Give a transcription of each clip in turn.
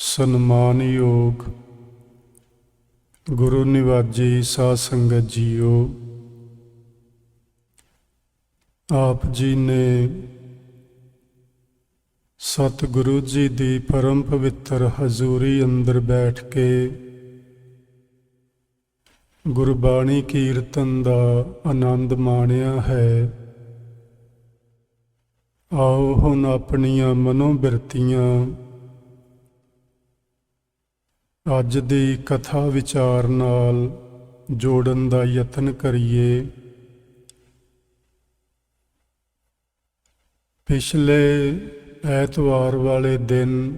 ਸਨਮਾਨਯੋਗ ਗੁਰੂ ਨਿਵਾਜੀ ਸਾਧ ਸੰਗਤ ਜੀਓ, ਆਪ ਜੀ ਨੇ ਸਤਿਗੁਰੂ ਜੀ ਦੀ ਪਰਮ ਪਵਿੱਤਰ ਹਜ਼ੂਰੀ ਅੰਦਰ ਬੈਠ ਕੇ ਗੁਰਬਾਣੀ ਕੀਰਤਨ ਦਾ ਆਨੰਦ ਮਾਣਿਆ ਹੈ। ਆਓ ਹੁਣ ਆਪਣੀਆਂ ਮਨੋਬਿਰਤੀਆਂ ਅੱਜ ਦੀ ਕਥਾ ਵਿਚਾਰ ਨਾਲ ਜੋੜਨ ਦਾ ਯਤਨ ਕਰੀਏ। ਪਿਛਲੇ ਐਤਵਾਰ ਵਾਲੇ ਦਿਨ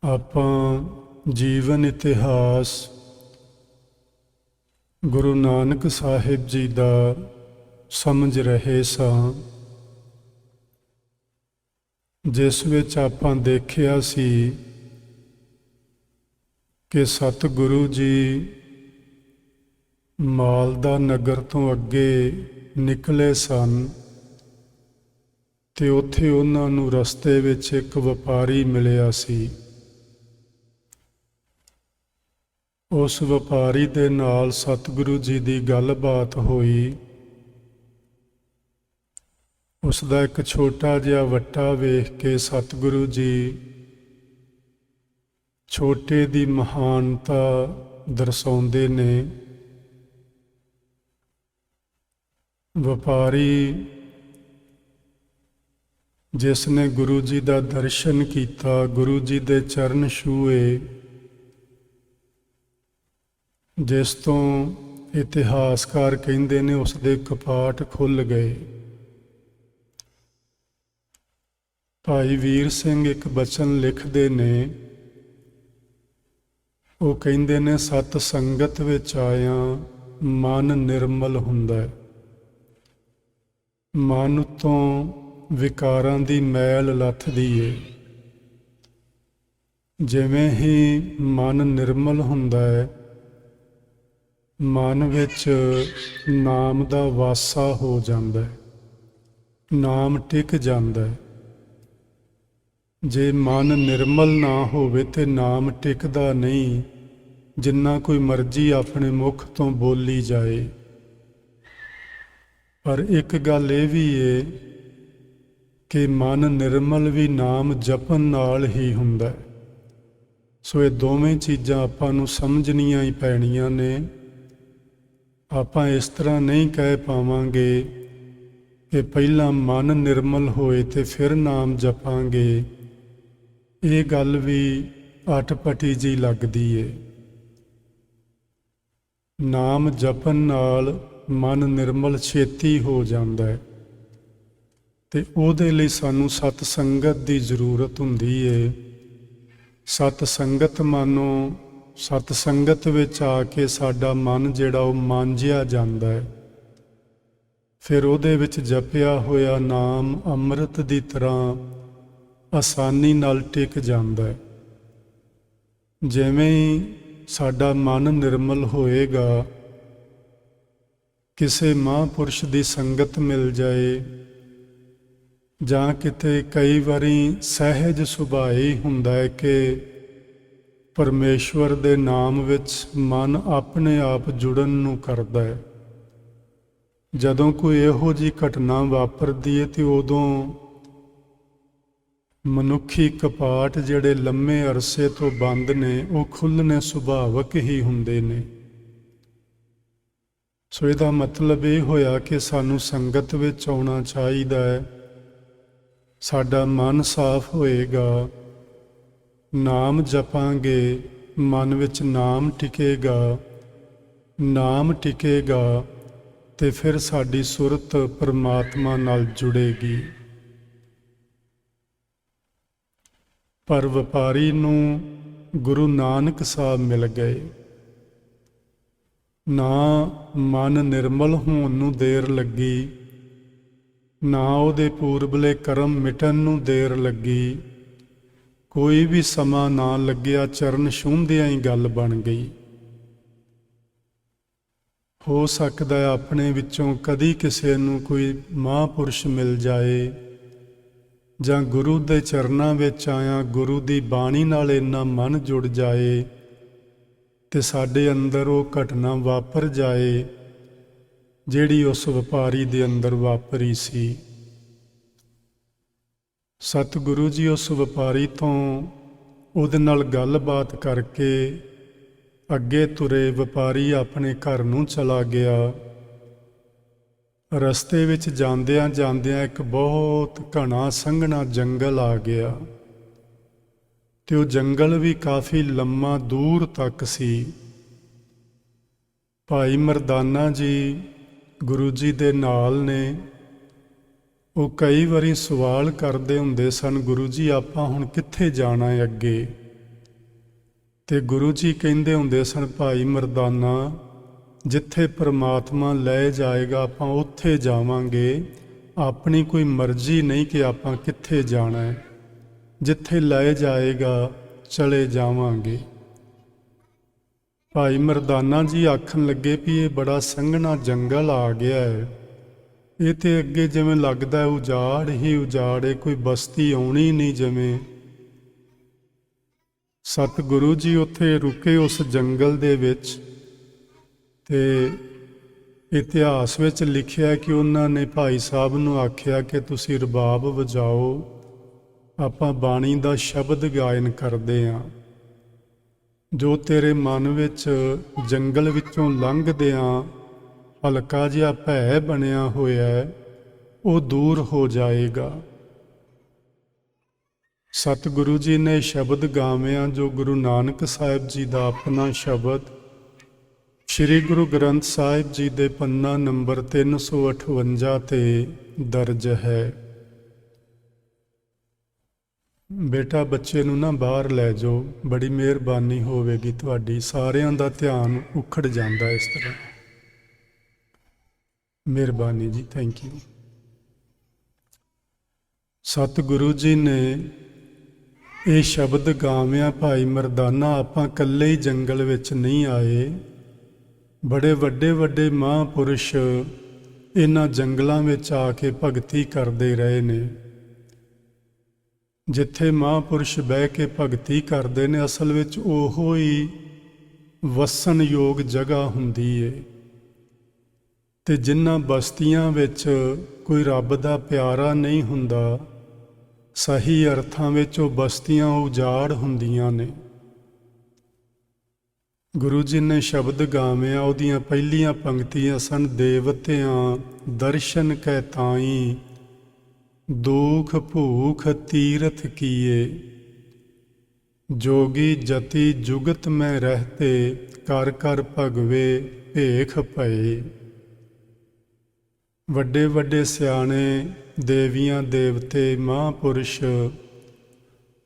ਆਪਾਂ ਜੀਵਨ ਇਤਿਹਾਸ ਗੁਰੂ ਨਾਨਕ ਸਾਹਿਬ ਜੀ ਦਾ ਸਮਝ ਰਹੇ ਸਾਂ, ਜਿਸ ਵਿੱਚ ਆਪਾਂ ਦੇਖਿਆ ਸੀ ਕਿ ਸਤਿਗੁਰੂ ਜੀ ਮਾਲਦਾ ਨਗਰ ਤੋਂ ਅੱਗੇ ਨਿਕਲੇ ਸਨ ਤੇ ਉੱਥੇ ਉਹਨਾਂ ਨੂੰ ਰਸਤੇ ਵਿੱਚ ਇੱਕ ਵਪਾਰੀ ਮਿਲਿਆ ਸੀ। ਉਸ ਵਪਾਰੀ ਦੇ ਨਾਲ ਸਤਿਗੁਰੂ ਜੀ ਦੀ ਗੱਲਬਾਤ ਹੋਈ। ਉਸ ਦਾ ਇੱਕ ਛੋਟਾ ਜਿਹਾ ਵੱਟਾ ਵੇਖ ਕੇ ਸਤਿਗੁਰੂ ਜੀ ਛੋਟੇ ਦੀ ਮਹਾਨਤਾ ਦਰਸਾਉਂਦੇ ਨੇ। ਵਪਾਰੀ ਜਿਸ ਨੇ ਗੁਰੂ ਜੀ ਦਾ ਦਰਸ਼ਨ ਕੀਤਾ, ਗੁਰੂ ਜੀ ਦੇ ਚਰਨ ਛੂਏ, ਜਿਸ ਤੋਂ ਇਤਿਹਾਸਕਾਰ ਕਹਿੰਦੇ ਨੇ ਉਸ ਦੇ ਕਪਾਟ ਖੁੱਲ੍ਹ ਗਏ। ਭਾਈ ਵੀਰ ਸਿੰਘ ਇੱਕ ਬਚਨ ਲਿਖਦੇ ਨੇ, ਉਹ ਕਹਿੰਦੇ ਨੇ ਸਤ ਸੰਗਤ ਵਿੱਚ ਆਇਆ ਮਨ ਨਿਰਮਲ ਹੁੰਦਾ ਹੈ। ਮਨ ਤੋਂ ਵਿਕਾਰਾਂ ਦੀ ਮੈਲ ਲੱਥਦੀ ਏ। ਜਿਵੇਂ ਹੀ ਮਨ ਨਿਰਮਲ ਹੁੰਦਾ ਹੈ, ਮਨ ਵਿੱਚ ਨਾਮ ਦਾ ਵਾਸਾ ਹੋ ਜਾਂਦਾ ਹੈ, ਨਾਮ ਟਿਕ ਜਾਂਦਾ ਹੈ। ਜੇ ਮਨ ਨਿਰਮਲ ਨਾ ਹੋਵੇ ਤੇ ਨਾਮ ਟਿਕਦਾ ਨਹੀਂ, ਜਿੰਨਾ ਕੋਈ ਮਰਜ਼ੀ ਆਪਣੇ ਮੁਖ ਤੋਂ ਬੋਲੀ ਜਾਏ। ਪਰ ਇੱਕ ਗੱਲ ਇਹ ਵੀ ਏ ਕਿ ਮਨ ਨਿਰਮਲ ਵੀ ਨਾਮ ਜਪਣ ਨਾਲ ਹੀ ਹੁੰਦਾ ਹੈ। ਸੋ ਇਹ ਦੋਵੇਂ ਚੀਜ਼ਾਂ ਆਪਾਂ ਨੂੰ ਸਮਝਣੀਆਂ ਹੀ ਪੈਣੀਆਂ ਨੇ। ਆਪਾਂ ਇਸ ਤਰ੍ਹਾਂ ਨਹੀਂ ਕਹਿ ਪਾਵਾਂਗੇ ਕਿ ਪਹਿਲਾਂ ਮਨ ਨਿਰਮਲ ਹੋਏ ਤੇ ਫਿਰ ਨਾਮ ਜਪਾਂਗੇ। ਇਹ ਗੱਲ ਵੀ ਅਟਪਟੀ ਜੀ ਲੱਗਦੀ ਏ। ਨਾਮ ਜਪਣ ਨਾਲ ਮਨ ਨਿਰਮਲ ਛੇਤੀ ਹੋ ਜਾਂਦਾ ਹੈ ਤੇ ਉਹਦੇ ਲਈ ਸਾਨੂੰ ਸਤ ਸੰਗਤ ਦੀ ਜ਼ਰੂਰਤ ਹੁੰਦੀ ਏ। ਸਤ ਸੰਗਤ ਮਾਨੋ, ਸਤ ਸੰਗਤ ਵਿੱਚ ਆ ਕੇ ਸਾਡਾ ਮਨ ਜਿਹੜਾ ਉਹ ਮਾਂਜਿਆ ਜਾਂਦਾ ਹੈ। ਫਿਰ ਉਹਦੇ ਵਿੱਚ ਜਪਿਆ ਹੋਇਆ ਨਾਮ ਅੰਮ੍ਰਿਤ ਦੀ ਤਰ੍ਹਾਂ ਆਸਾਨੀ ਨਾਲ ਟਿਕ ਜਾਂਦਾ ਹੈ। ਜਿਵੇਂ ਹੀ ਸਾਡਾ ਮਨ ਨਿਰਮਲ ਹੋਏਗਾ, ਕਿਸੇ ਮਹਾਂਪੁਰਸ਼ ਦੀ ਸੰਗਤ ਮਿਲ ਜਾਏ ਜਾਂ ਕਿਤੇ ਕਈ ਵਾਰੀ ਸਹਿਜ ਸੁਭਾਅ ਹੀ ਹੁੰਦਾ ਹੈ ਕਿ ਪਰਮੇਸ਼ਵਰ ਦੇ ਨਾਮ ਵਿੱਚ ਮਨ ਆਪਣੇ ਆਪ ਜੁੜਨ ਨੂੰ ਕਰਦਾ ਹੈ। ਜਦੋਂ ਕੋਈ ਇਹੋ ਜਿਹੀ ਘਟਨਾ ਵਾਪਰਦੀ ਹੈ ਤੇ ਉਦੋਂ ਮਨੁੱਖੀ ਕਪਾਟ ਜਿਹੜੇ ਲੰਮੇ ਅਰਸੇ ਤੋਂ ਬੰਦ ਨੇ ਉਹ ਖੁੱਲ੍ਹਣੇ ਸੁਭਾਵਕ ਹੀ ਹੁੰਦੇ ਨੇ। ਸੋ ਇਹਦਾ ਮਤਲਬ ਇਹ ਹੋਇਆ ਕਿ ਸਾਨੂੰ ਸੰਗਤ ਵਿੱਚ ਆਉਣਾ ਚਾਹੀਦਾ ਹੈ। ਸਾਡਾ ਮਨ ਸਾਫ਼ ਹੋਏਗਾ, ਨਾਮ ਜਪਾਂਗੇ, ਮਨ ਵਿੱਚ ਨਾਮ ਟਿਕੇਗਾ। ਨਾਮ ਟਿਕੇਗਾ ਤੇ ਫਿਰ ਸਾਡੀ ਸੁਰਤ ਪਰਮਾਤਮਾ ਨਾਲ ਜੁੜੇਗੀ। ਪਰ ਵਪਾਰੀ ਨੂੰ ਗੁਰੂ ਨਾਨਕ ਸਾਹਿਬ ਮਿਲ ਗਏ। ਨਾ ਮਨ ਨਿਰਮਲ ਹੋਣ ਨੂੰ ਦੇਰ ਲੱਗੀ, ਨਾ ਉਹਦੇ ਪੂਰਬਲੇ ਕਰਮ ਮਿਟਣ ਨੂੰ ਦੇਰ ਲੱਗੀ। ਕੋਈ ਵੀ ਸਮਾਂ ਨਾ ਲੱਗਿਆ, ਚਰਨ ਛੂਹਦਿਆਂ ਹੀ ਗੱਲ ਬਣ ਗਈ। ਹੋ ਸਕਦਾ ਹੈ ਆਪਣੇ ਵਿੱਚੋਂ ਕਦੀ ਕਿਸੇ ਨੂੰ ਕੋਈ ਮਹਾਂਪੁਰਸ਼ ਮਿਲ ਜਾਏ ਜਾਂ ਗੁਰੂ ਦੇ ਚਰਨਾਂ ਵਿੱਚ ਆਇਆ ਗੁਰੂ ਦੀ ਬਾਣੀ ਨਾਲ ਇੰਨਾ ਮਨ ਜੁੜ ਜਾਏ ਤੇ ਸਾਡੇ ਅੰਦਰ ਉਹ ਘਟਨਾ ਵਾਪਰ ਜਾਏ ਜਿਹੜੀ ਉਸ ਵਪਾਰੀ ਦੇ ਅੰਦਰ ਵਾਪਰੀ ਸੀ। ਸਤਿਗੁਰੂ ਜੀ ਉਸ ਵਪਾਰੀ ਤੋਂ ਉਹਦੇ ਨਾਲ ਗੱਲਬਾਤ ਕਰਕੇ ਅੱਗੇ ਤੁਰੇ। ਵਪਾਰੀ ਆਪਣੇ ਘਰ ਨੂੰ ਚਲਾ ਗਿਆ। ਰਸਤੇ ਵਿੱਚ ਜਾਂਦਿਆਂ ਜਾਂਦਿਆਂ ਇੱਕ ਬਹੁਤ ਘਣਾ ਸੰਘਣਾ ਜੰਗਲ ਆ ਗਿਆ ਤੇ ਉਹ ਜੰਗਲ ਵੀ ਕਾਫੀ ਲੰਮਾ ਦੂਰ ਤੱਕ ਸੀ। ਭਾਈ ਮਰਦਾਨਾ ਜੀ ਗੁਰੂ ਜੀ ਦੇ ਨਾਲ ਨੇ। ਉਹ ਕਈ ਵਾਰੀ ਸਵਾਲ ਕਰਦੇ ਹੁੰਦੇ ਸਨ, ਗੁਰੂ ਜੀ ਆਪਾਂ ਹੁਣ ਕਿੱਥੇ ਜਾਣਾ ਹੈ ਅੱਗੇ? ਤੇ ਗੁਰੂ ਜੀ ਕਹਿੰਦੇ ਹੁੰਦੇ ਸਨ, ਭਾਈ ਮਰਦਾਨਾ ਜਿੱਥੇ ਪ੍ਰਮਾਤਮਾ ਲੈ ਜਾਏਗਾ ਆਪਾਂ ਉੱਥੇ ਜਾਵਾਂਗੇ। ਆਪਣੀ ਕੋਈ ਮਰਜ਼ੀ ਨਹੀਂ ਕਿ ਆਪਾਂ ਕਿੱਥੇ ਜਾਣਾ ਹੈ, ਜਿੱਥੇ ਲੈ ਜਾਏਗਾ ਚਲੇ ਜਾਵਾਂਗੇ। ਭਾਈ ਮਰਦਾਨਾ ਜੀ ਆਖਣ ਲੱਗੇ ਵੀ ਇਹ ਬੜਾ ਸੰਘਣਾ ਜੰਗਲ ਆ ਗਿਆ ਹੈ, ਇਹ ਤੇ ਅੱਗੇ ਜਿਵੇਂ ਲੱਗਦਾ ਉਜਾੜ ਹੀ ਉਜਾੜ ਹੈ, ਕੋਈ ਬਸਤੀ ਆਉਣੀ ਨਹੀਂ ਜਿਵੇਂ। ਸਤਿਗੁਰੂ ਜੀ ਉੱਥੇ ਰੁਕੇ ਉਸ ਜੰਗਲ ਦੇ ਵਿੱਚ ਤੇ ਇਤਿਹਾਸ ਵਿੱਚ ਲਿਖਿਆ ਕਿ ਉਹਨਾਂ ਨੇ ਭਾਈ ਸਾਹਿਬ ਨੂੰ ਆਖਿਆ ਕਿ ਤੁਸੀਂ ਰਬਾਬ ਵਜਾਓ, ਆਪਾਂ ਬਾਣੀ ਦਾ ਸ਼ਬਦ ਗਾਇਨ ਕਰਦੇ ਹਾਂ। ਜੋ ਤੇਰੇ ਮਨ ਵਿੱਚ ਜੰਗਲ ਵਿੱਚੋਂ ਲੰਘਦਿਆਂ ਹਲਕਾ ਜਿਹਾ ਭੈ ਬਣਿਆ ਹੋਇਆ ਉਹ ਦੂਰ ਹੋ ਜਾਏਗਾ। ਸਤਿਗੁਰੂ ਜੀ ਨੇ ਸ਼ਬਦ ਗਾਵਿਆਂ ਜੋ ਗੁਰੂ ਨਾਨਕ ਸਾਹਿਬ ਜੀ ਦਾ ਆਪਣਾ ਸ਼ਬਦ ਸ਼੍ਰੀ ਗੁਰੂ ਗ੍ਰੰਥ ਸਾਹਿਬ ਜੀ ਦੇ ਪੰਨਾ ਨੰਬਰ 358 ਤੇ ਦਰਜ ਹੈ। ਬੇਟਾ ਬੱਚੇ ਨੂੰ ਨਾ ਬਾਹਰ ਲੈ ਜਾਓ, ਬੜੀ ਮਿਹਰਬਾਨੀ ਹੋਵੇਗੀ ਤੁਹਾਡੀ। ਸਾਰਿਆਂ ਦਾ ਧਿਆਨ ਉਖੜ ਜਾਂਦਾ ਇਸ ਤਰ੍ਹਾਂ। ਮਿਹਰਬਾਨੀ ਜੀ, ਥੈਂਕ ਯੂ। ਸਤਿਗੁਰੂ ਜੀ ਨੇ ਇਹ ਸ਼ਬਦ ਗਾਵਿਆਂ ਭਾਈ ਮਰਦਾਨਾ ਆਪਾਂ ਇਕੱਲੇ ਹੀ ਜੰਗਲ ਵਿੱਚ ਨਹੀਂ ਆਏ, ਬੜੇ ਵੱਡੇ ਵੱਡੇ ਮਹਾਂਪੁਰਸ਼ ਇਹਨਾਂ ਜੰਗਲਾਂ ਵਿੱਚ ਆ ਕੇ ਭਗਤੀ ਕਰਦੇ ਰਹੇ ਨੇ। ਜਿੱਥੇ ਮਹਾਂਪੁਰਸ਼ ਬਹਿ ਕੇ ਭਗਤੀ ਕਰਦੇ ਨੇ ਅਸਲ ਵਿੱਚ ਉਹੋ ਹੀ ਵਸਣਯੋਗ ਜਗ੍ਹਾ ਹੁੰਦੀ ਏ। ਤੇ ਜਿਨ੍ਹਾਂ ਬਸਤੀਆਂ ਵਿੱਚ ਕੋਈ ਰੱਬ ਦਾ ਪਿਆਰਾ ਨਹੀਂ ਹੁੰਦਾ, ਸਹੀ ਅਰਥਾਂ ਵਿੱਚ ਉਹ ਬਸਤੀਆਂ ਉਜਾੜ ਹੁੰਦੀਆਂ ਨੇ। ਗੁਰੂ ਜੀ ਨੇ ਸ਼ਬਦ ਗਾਵਿਆਂ ਉਹਦੀਆਂ ਪਹਿਲੀਆਂ ਪੰਕਤੀਆਂ ਸਨ, ਦੇਵਤਿਆਂ ਦਰਸ਼ਨ ਕੈ ਤਾਈ ਦੁਖ ਭੂਖ ਤੀਰਥ ਕੀਏ, ਜੋਗੀ ਜਤੀ ਜੁਗਤ ਮੈਂ ਰਹਤੇ ਕਰ ਕਰ ਭਗਵੇ ਭੇਖ ਭਏ। ਵੱਡੇ ਵੱਡੇ ਸਿਆਣੇ ਦੇਵੀਆਂ ਦੇਵਤੇ ਮਹਾਂਪੁਰਸ਼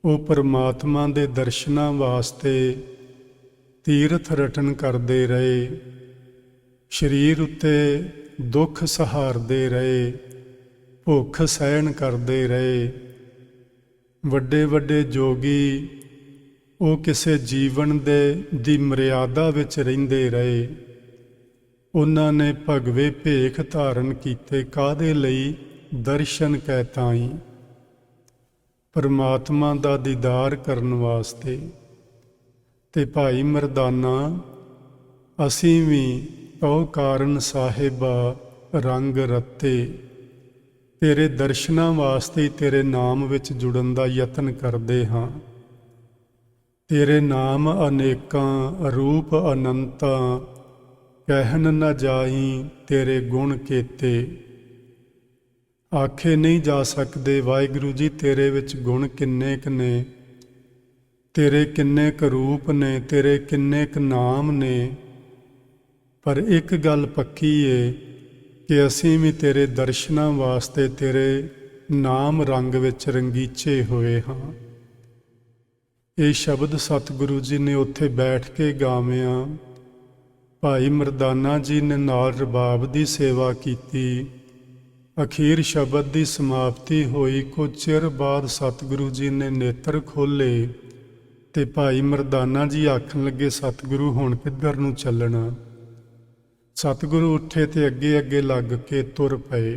ਉਹ ਪਰਮਾਤਮਾ ਦੇ ਦਰਸ਼ਨਾਂ ਵਾਸਤੇ ਤੀਰਥ ਰਟਨ ਕਰਦੇ ਰਹੇ, ਸਰੀਰ ਉੱਤੇ ਦੁੱਖ ਸਹਾਰਦੇ ਰਹੇ, ਭੁੱਖ ਸਹਿਣ ਕਰਦੇ ਰਹੇ। ਵੱਡੇ ਵੱਡੇ ਜੋਗੀ ਉਹ ਕਿਸੇ ਜੀਵਨ ਦੀ ਮਰਿਆਦਾ ਵਿੱਚ ਰਹਿੰਦੇ ਰਹੇ। ਉਹਨਾਂ ਨੇ ਭਗਵੇ ਭੇਖ ਧਾਰਨ ਕੀਤੇ, ਕਾਹਦੇ ਲਈ? ਦਰਸ਼ਨ ਕੈ ਤਾਈ, ਪਰਮਾਤਮਾ ਦਾ ਦੀਦਾਰ ਕਰਨ ਵਾਸਤੇ। ਤੇ ਭਾਈ ਮਰਦਾਨਾ ਅਸੀਂ ਵੀ ਕਉ ਕਾਰਨ ਸਾਹਿਬਾ ਰੰਗ ਰੱਤੇ, ਤੇਰੇ ਦਰਸ਼ਨਾਂ ਵਾਸਤੇ ਤੇਰੇ ਨਾਮ ਵਿੱਚ ਜੁੜਨ ਦਾ ਯਤਨ ਕਰਦੇ ਹਾਂ। ਤੇਰੇ ਨਾਮ ਅਨੇਕਾਂ ਰੂਪ ਅਨੰਤਾਂ, ਕਹਿਨ ਨਾ ਜਾਈ ਤੇਰੇ ਗੁਣ ਕੀਤੇ। ਆਖੇ ਨਹੀਂ ਜਾ ਸਕਦੇ ਵਾਹਿਗੁਰੂ ਜੀ ਤੇਰੇ ਵਿੱਚ ਗੁਣ ਕਿੰਨੇ ਕੁ ਨੇ, ਤੇਰੇ ਕਿੰਨੇ ਕੁ ਰੂਪ ਨੇ, ਤੇਰੇ ਕਿੰਨੇ ਕੁ ਨਾਮ ਨੇ। ਪਰ ਇੱਕ ਗੱਲ ਪੱਕੀ ਏ ਕਿ ਅਸੀਂ ਵੀ ਤੇਰੇ ਦਰਸ਼ਨਾਂ ਵਾਸਤੇ ਤੇਰੇ ਨਾਮ ਰੰਗ ਵਿੱਚ ਰੰਗੀਚੇ ਹੋਏ ਹਾਂ। ਇਹ ਸ਼ਬਦ ਸਤਿਗੁਰੂ ਜੀ ਨੇ ਉੱਥੇ ਬੈਠ ਕੇ ਗਾਵਿਆਂ। ਭਾਈ ਮਰਦਾਨਾ ਜੀ ਨੇ ਨਾਲ ਰਬਾਬ ਦੀ ਸੇਵਾ ਕੀਤੀ। ਅਖੀਰ ਸ਼ਬਦ ਦੀ ਸਮਾਪਤੀ ਹੋਈ। ਕੁਝ ਚਿਰ ਬਾਅਦ ਸਤਿਗੁਰੂ ਜੀ ਨੇ ਨੇਤਰ ਖੋਲ੍ਹੇ ਤੇ ਭਾਈ ਮਰਦਾਨਾ ਜੀ ਆਖਣ ਲੱਗੇ, ਸਤਿਗੁਰੂ ਹੁਣ ਕਿੱਧਰ ਨੂੰ ਚੱਲਣਾ? ਸਤਿਗੁਰੂ ਉੱਠੇ ਤੇ ਅੱਗੇ ਅੱਗੇ ਲੱਗ ਕੇ ਤੁਰ ਪਏ।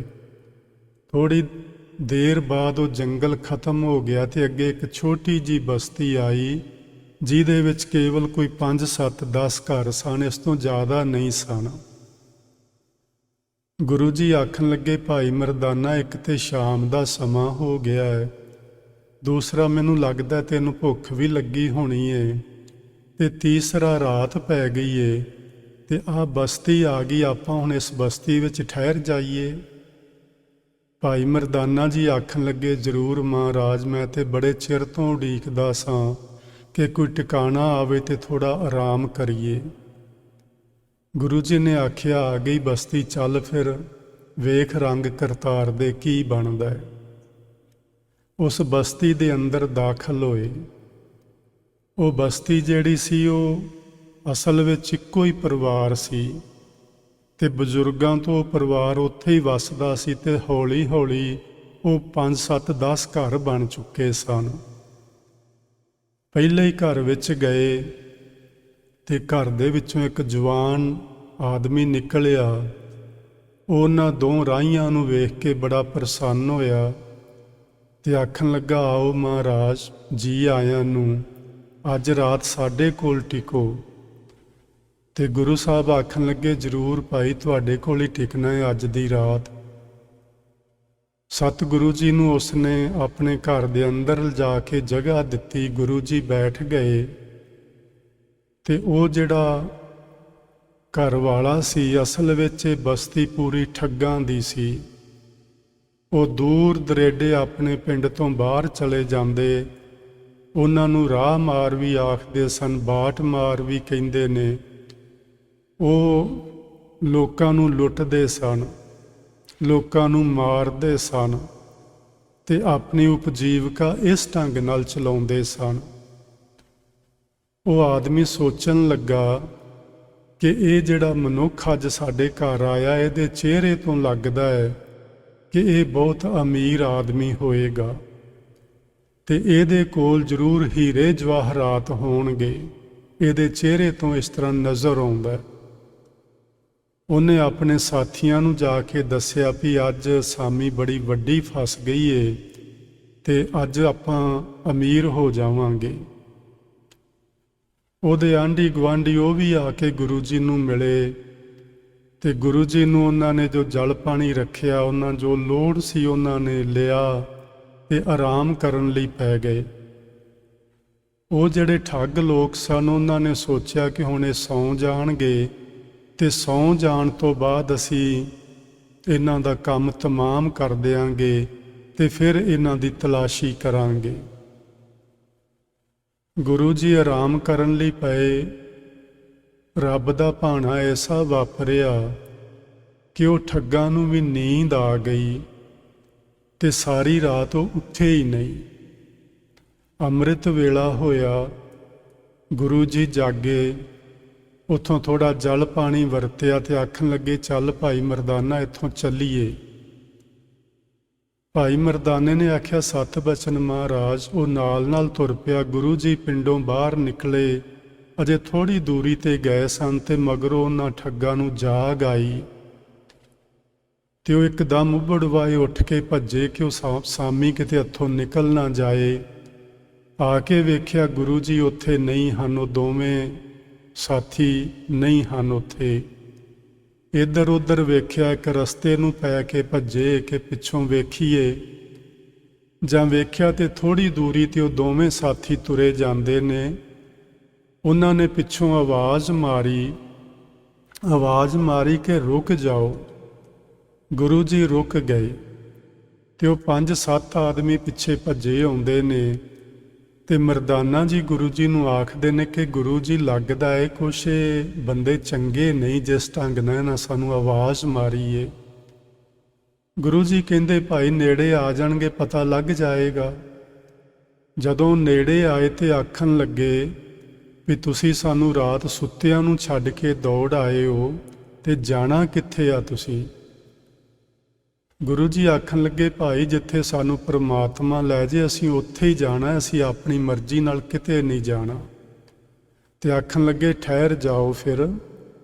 ਥੋੜ੍ਹੀ ਦੇਰ ਬਾਅਦ ਉਹ ਜੰਗਲ ਖਤਮ ਹੋ ਗਿਆ ਤੇ ਅੱਗੇ ਇੱਕ ਛੋਟੀ ਜੀ ਬਸਤੀ ਆਈ, ਜਿਹਦੇ ਵਿੱਚ ਕੇਵਲ ਕੋਈ 5 7 10 ਘਰ ਸਨ, ਇਸ ਤੋਂ ਜ਼ਿਆਦਾ ਨਹੀਂ ਸਨ। ਗੁਰੂ ਜੀ ਆਖਣ ਲੱਗੇ, ਭਾਈ ਮਰਦਾਨਾ, ਇੱਕ ਤੇ ਸ਼ਾਮ ਦਾ ਸਮਾਂ ਹੋ ਗਿਆ ਹੈ, ਦੂਸਰਾ ਮੈਨੂੰ ਲੱਗਦਾ ਤੈਨੂੰ ਭੁੱਖ ਵੀ ਲੱਗੀ ਹੋਣੀ ਏ, ਤੇ ਤੀਸਰਾ ਰਾਤ ਪੈ ਗਈ ਏ ਤੇ ਆਹ ਬਸਤੀ ਆ ਗਈ, ਆਪਾਂ ਹੁਣ ਇਸ ਬਸਤੀ ਵਿੱਚ ਠਹਿਰ ਜਾਈਏ। ਭਾਈ ਮਰਦਾਨਾ ਜੀ ਆਖਣ ਲੱਗੇ, ਜ਼ਰੂਰ ਮਹਾਰਾਜ, ਮੈਂ ਤੇ ਬੜੇ ਚਿਰ ਤੋਂ ਉਡੀਕਦਾ ਸਾਂ ਕਿ ਕੋਈ ਟਿਕਾਣਾ ਆਵੇ ਤੇ ਥੋੜਾ ਆਰਾਮ ਕਰੀਏ। ਗੁਰੂ ਜੀ ਨੇ ਆਖਿਆ, ਆ ਗਈ ਬਸਤੀ, ਚੱਲ ਫਿਰ ਵੇਖ ਰੰਗ ਕਰਤਾਰ ਦੇ ਕੀ ਬਣਦਾ ਹੈ। ਉਸ ਬਸਤੀ ਦੇ ਅੰਦਰ ਦਾਖਲ ਹੋਏ। ਉਹ ਬਸਤੀ ਜਿਹੜੀ ਸੀ ਉਹ ਅਸਲ ਵਿੱਚ ਇੱਕੋ ਹੀ ਪਰਿਵਾਰ ਸੀ ਤੇ ਬਜ਼ੁਰਗਾਂ ਤੋਂ ਉਹ ਪਰਿਵਾਰ ਉੱਥੇ ਹੀ ਵੱਸਦਾ ਸੀ ਤੇ ਹੌਲੀ ਹੌਲੀ ਉਹ 5 7 10 ਘਰ ਬਣ ਚੁੱਕੇ ਸਨ। ਪਹਿਲੇ ਹੀ ਘਰ ਵਿੱਚ ਗਏ ਤੇ ਘਰ ਦੇ ਵਿੱਚੋਂ ਇੱਕ ਜਵਾਨ ਆਦਮੀ ਨਿਕਲਿਆ। ਉਹਨਾਂ ਦੋ ਰਾਹੀਆਂ ਨੂੰ ਵੇਖ ਕੇ ਬੜਾ ਪ੍ਰਸੰਨ ਹੋਇਆ ਤੇ ਆਖਣ ਲੱਗਾ, ਆਓ ਮਹਾਰਾਜ, ਜੀ ਆਇਆਂ ਨੂੰ, ਅੱਜ ਰਾਤ ਸਾਡੇ ਕੋਲ ਟਿਕੋ। ਤੇ ਗੁਰੂ ਸਾਹਿਬ ਆਖਣ ਲੱਗੇ, ਜ਼ਰੂਰ ਭਾਈ, ਤੁਹਾਡੇ ਕੋਲ ਹੀ ਟਿਕਣਾ ਹੈ ਅੱਜ ਦੀ ਰਾਤ। ਸਤਿਗੁਰੂ ਜੀ ਨੂੰ ਉਸਨੇ ਆਪਣੇ ਘਰ ਦੇ ਅੰਦਰ ਲਿਜਾ ਕੇ ਜਗ੍ਹਾ ਦਿੱਤੀ। ਗੁਰੂ ਜੀ ਬੈਠ ਗਏ ਤੇ ਉਹ ਜਿਹੜਾ ਘਰ ਵਾਲਾ ਸੀ, ਅਸਲ ਵਿੱਚ ਇਹ ਬਸਤੀ ਪੂਰੀ ਠੱਗਾਂ ਦੀ ਸੀ। ਉਹ ਦੂਰ ਦਰੇਡੇ ਆਪਣੇ ਪਿੰਡ ਤੋਂ ਬਾਹਰ ਚਲੇ ਜਾਂਦੇ, ਉਹਨਾਂ ਨੂੰ ਰਾਹ ਮਾਰ ਵੀ ਆਖਦੇ ਸਨ, ਬਾਟ ਮਾਰ ਵੀ ਕਹਿੰਦੇ ਨੇ। ਉਹ ਲੋਕਾਂ ਨੂੰ ਲੁੱਟਦੇ ਸਨ, ਲੋਕਾਂ ਨੂੰ ਮਾਰਦੇ ਸਨ ਤੇ ਆਪਣੀ ਉਪਜੀਵਕਾ ਇਸ ਢੰਗ ਨਾਲ ਚਲਾਉਂਦੇ ਸਨ। ਉਹ ਆਦਮੀ ਸੋਚਣ ਲੱਗਾ ਕਿ ਇਹ ਜਿਹੜਾ ਮਨੁੱਖ ਅੱਜ ਸਾਡੇ ਘਰ ਆਇਆ, ਇਹਦੇ ਚਿਹਰੇ ਤੋਂ ਲੱਗਦਾ ਹੈ ਕਿ ਇਹ ਬਹੁਤ ਅਮੀਰ ਆਦਮੀ ਹੋਏਗਾ ਤੇ ਇਹਦੇ ਕੋਲ ਜ਼ਰੂਰ ਹੀਰੇ ਜਵਾਹਰਾਤ ਹੋਣਗੇ, ਇਹਦੇ ਚਿਹਰੇ ਤੋਂ ਇਸ ਤਰ੍ਹਾਂ ਨਜ਼ਰ ਆਉਂਦਾ। ਉਹਨੇ ਆਪਣੇ ਸਾਥੀਆਂ ਨੂੰ ਜਾ ਕੇ ਦੱਸਿਆ ਵੀ ਅੱਜ ਸਾਮੀ ਬੜੀ ਵੱਡੀ ਫਸ ਗਈ ਏ ਤੇ ਅੱਜ ਆਪਾਂ ਅਮੀਰ ਹੋ ਜਾਵਾਂਗੇ। ਉਹਦੇ ਆਂਢੀ ਗੁਆਂਢੀ ਉਹ ਵੀ ਆ ਕੇ ਗੁਰੂ ਜੀ ਨੂੰ ਮਿਲੇ ਤੇ ਗੁਰੂ ਜੀ ਨੂੰ ਉਹਨਾਂ ਨੇ ਜੋ ਜਲ ਪਾਣੀ ਰੱਖਿਆ, ਉਹਨਾਂ ਜੋ ਲੋੜ ਸੀ ਉਹਨਾਂ ਨੇ ਲਿਆ ਤੇ ਆਰਾਮ ਕਰਨ ਲਈ ਪੈ ਗਏ। ਉਹ ਜਿਹੜੇ ਠੱਗ ਲੋਕ ਸਨ, ਉਹਨਾਂ ਨੇ ਸੋਚਿਆ ਕਿ ਹੁਣ ਇਹ ਸੌਂ ਜਾਣਗੇ ਤੇ ਸੌਂ ਜਾਣ ਤੋਂ ਬਾਅਦ ਅਸੀਂ ਇਹਨਾਂ ਦਾ ਕੰਮ ਤਮਾਮ ਕਰ ਦਿਆਂਗੇ ਤੇ ਫਿਰ ਇਹਨਾਂ ਦੀ ਤਲਾਸ਼ੀ ਕਰਾਂਗੇ। ਗੁਰੂ ਜੀ ਆਰਾਮ ਕਰਨ ਲਈ ਪਏ। ਰੱਬ ਦਾ ਭਾਣਾ ਐਸਾ ਵਾਪਰਿਆ ਕਿ ਉਹ ਠੱਗਾਂ ਨੂੰ ਵੀ ਨੀਂਦ ਆ ਗਈ ਤੇ ਸਾਰੀ ਰਾਤ ਉਹ ਉੱਠੇ ਹੀ ਨਹੀਂ। ਅੰਮ੍ਰਿਤ ਵੇਲਾ ਹੋਇਆ, ਗੁਰੂ ਜੀ ਜਾਗੇ, ਉੱਥੋਂ ਥੋੜਾ ਜਲ ਪਾਣੀ ਵਰਤਿਆ ਤੇ ਆਖਣ ਲੱਗੇ, ਚੱਲ ਭਾਈ ਮਰਦਾਨਾ, ਇੱਥੋਂ ਚੱਲੀਏ। ਭਾਈ ਮਰਦਾਨੇ ਨੇ ਆਖਿਆ, ਸਤ ਬਚਨ ਮਹਾਰਾਜ। ਉਹ ਨਾਲ ਨਾਲ ਤੁਰ ਪਿਆ। ਗੁਰੂ ਜੀ ਪਿੰਡੋਂ ਬਾਹਰ ਨਿਕਲੇ, ਅਜੇ ਥੋੜੀ ਦੂਰੀ ਤੇ ਗਏ ਸਨ ਤੇ ਮਗਰੋਂ ਉਹਨਾਂ ਠੱਗਾਂ ਨੂੰ ਜਾਗ ਆਈ ਤੇ ਉਹ ਇੱਕਦਮ ਉਬੜਵਾਏ ਉੱਠ ਕੇ ਭੱਜੇ ਕਿ ਉਹ ਸਾਮੀ ਕਿਤੇ ਹੱਥੋਂ ਨਿਕਲ ਨਾ ਜਾਏ। ਆ ਕੇ ਵੇਖਿਆ ਗੁਰੂ ਜੀ ਉੱਥੇ ਨਹੀਂ ਹਨ, ਉਹ ਦੋਵੇਂ ਸਾਥੀ ਨਹੀਂ ਹਨ ਉੱਥੇ। ਇੱਧਰ ਉੱਧਰ ਵੇਖਿਆ, ਇੱਕ ਰਸਤੇ ਨੂੰ ਪੈ ਕੇ ਭੱਜੇ ਕਿ ਪਿੱਛੋਂ ਵੇਖੀਏ, ਜਾਂ ਵੇਖਿਆ ਤੇ ਥੋੜੀ ਦੂਰੀ ਤੇ ਉਹ ਦੋਵੇਂ ਸਾਥੀ ਤੁਰੇ ਜਾਂਦੇ ਨੇ। ਉਹਨਾਂ ਨੇ ਪਿੱਛੋਂ ਆਵਾਜ਼ ਮਾਰੀ ਕਿ ਰੁਕ ਜਾਓ। ਗੁਰੂ ਜੀ ਰੁਕ ਗਏ ਤੇ ਉਹ 5 7 ਆਦਮੀ ਪਿੱਛੇ ਭੱਜੇ ਆਉਂਦੇ ਨੇ ਤੇ ਮਰਦਾਨਾ ਜੀ ਗੁਰੂ ਜੀ ਨੂੰ ਆਖਦੇ ਨੇ ਕਿ ਗੁਰੂ ਜੀ, ਲੱਗਦਾ ਏ ਕੁਛ ਬੰਦੇ ਚੰਗੇ ਨਹੀਂ ਜਿਸ ਢੰਗ ਨਾਲ ਇਹਨਾਂ ਸਾਨੂੰ ਆਵਾਜ਼ ਮਾਰੀ ਏ। ਗੁਰੂ ਜੀ ਕਹਿੰਦੇ, ਭਾਈ ਨੇੜੇ ਆ ਜਾਣਗੇ, ਪਤਾ ਲੱਗ ਜਾਏਗਾ। ਜਦੋਂ ਨੇੜੇ ਆਏ ਤੇ ਆਖਣ ਲੱਗੇ ਵੀ ਤੁਸੀਂ ਸਾਨੂੰ ਰਾਤ ਸੁੱਤਿਆਂ ਨੂੰ ਛੱਡ ਕੇ ਦੌੜ ਆਏ ਹੋ ਤੇ ਜਾਣਾ ਕਿੱਥੇ ਆ ਤੁਸੀਂ? ਗੁਰੂ ਜੀ ਆਖਣ ਲੱਗੇ, ਭਾਈ ਜਿੱਥੇ ਸਾਨੂੰ ਪ੍ਰਮਾਤਮਾ ਲੈ ਜੇ ਅਸੀਂ ਉੱਥੇ ਹੀ ਜਾਣਾ, ਅਸੀਂ ਆਪਣੀ ਮਰਜ਼ੀ ਨਾਲ ਕਿਤੇ ਨਹੀਂ ਜਾਣਾ। ਤੇ ਆਖਣ ਲੱਗੇ, ਠਹਿਰ ਜਾਓ, ਫਿਰ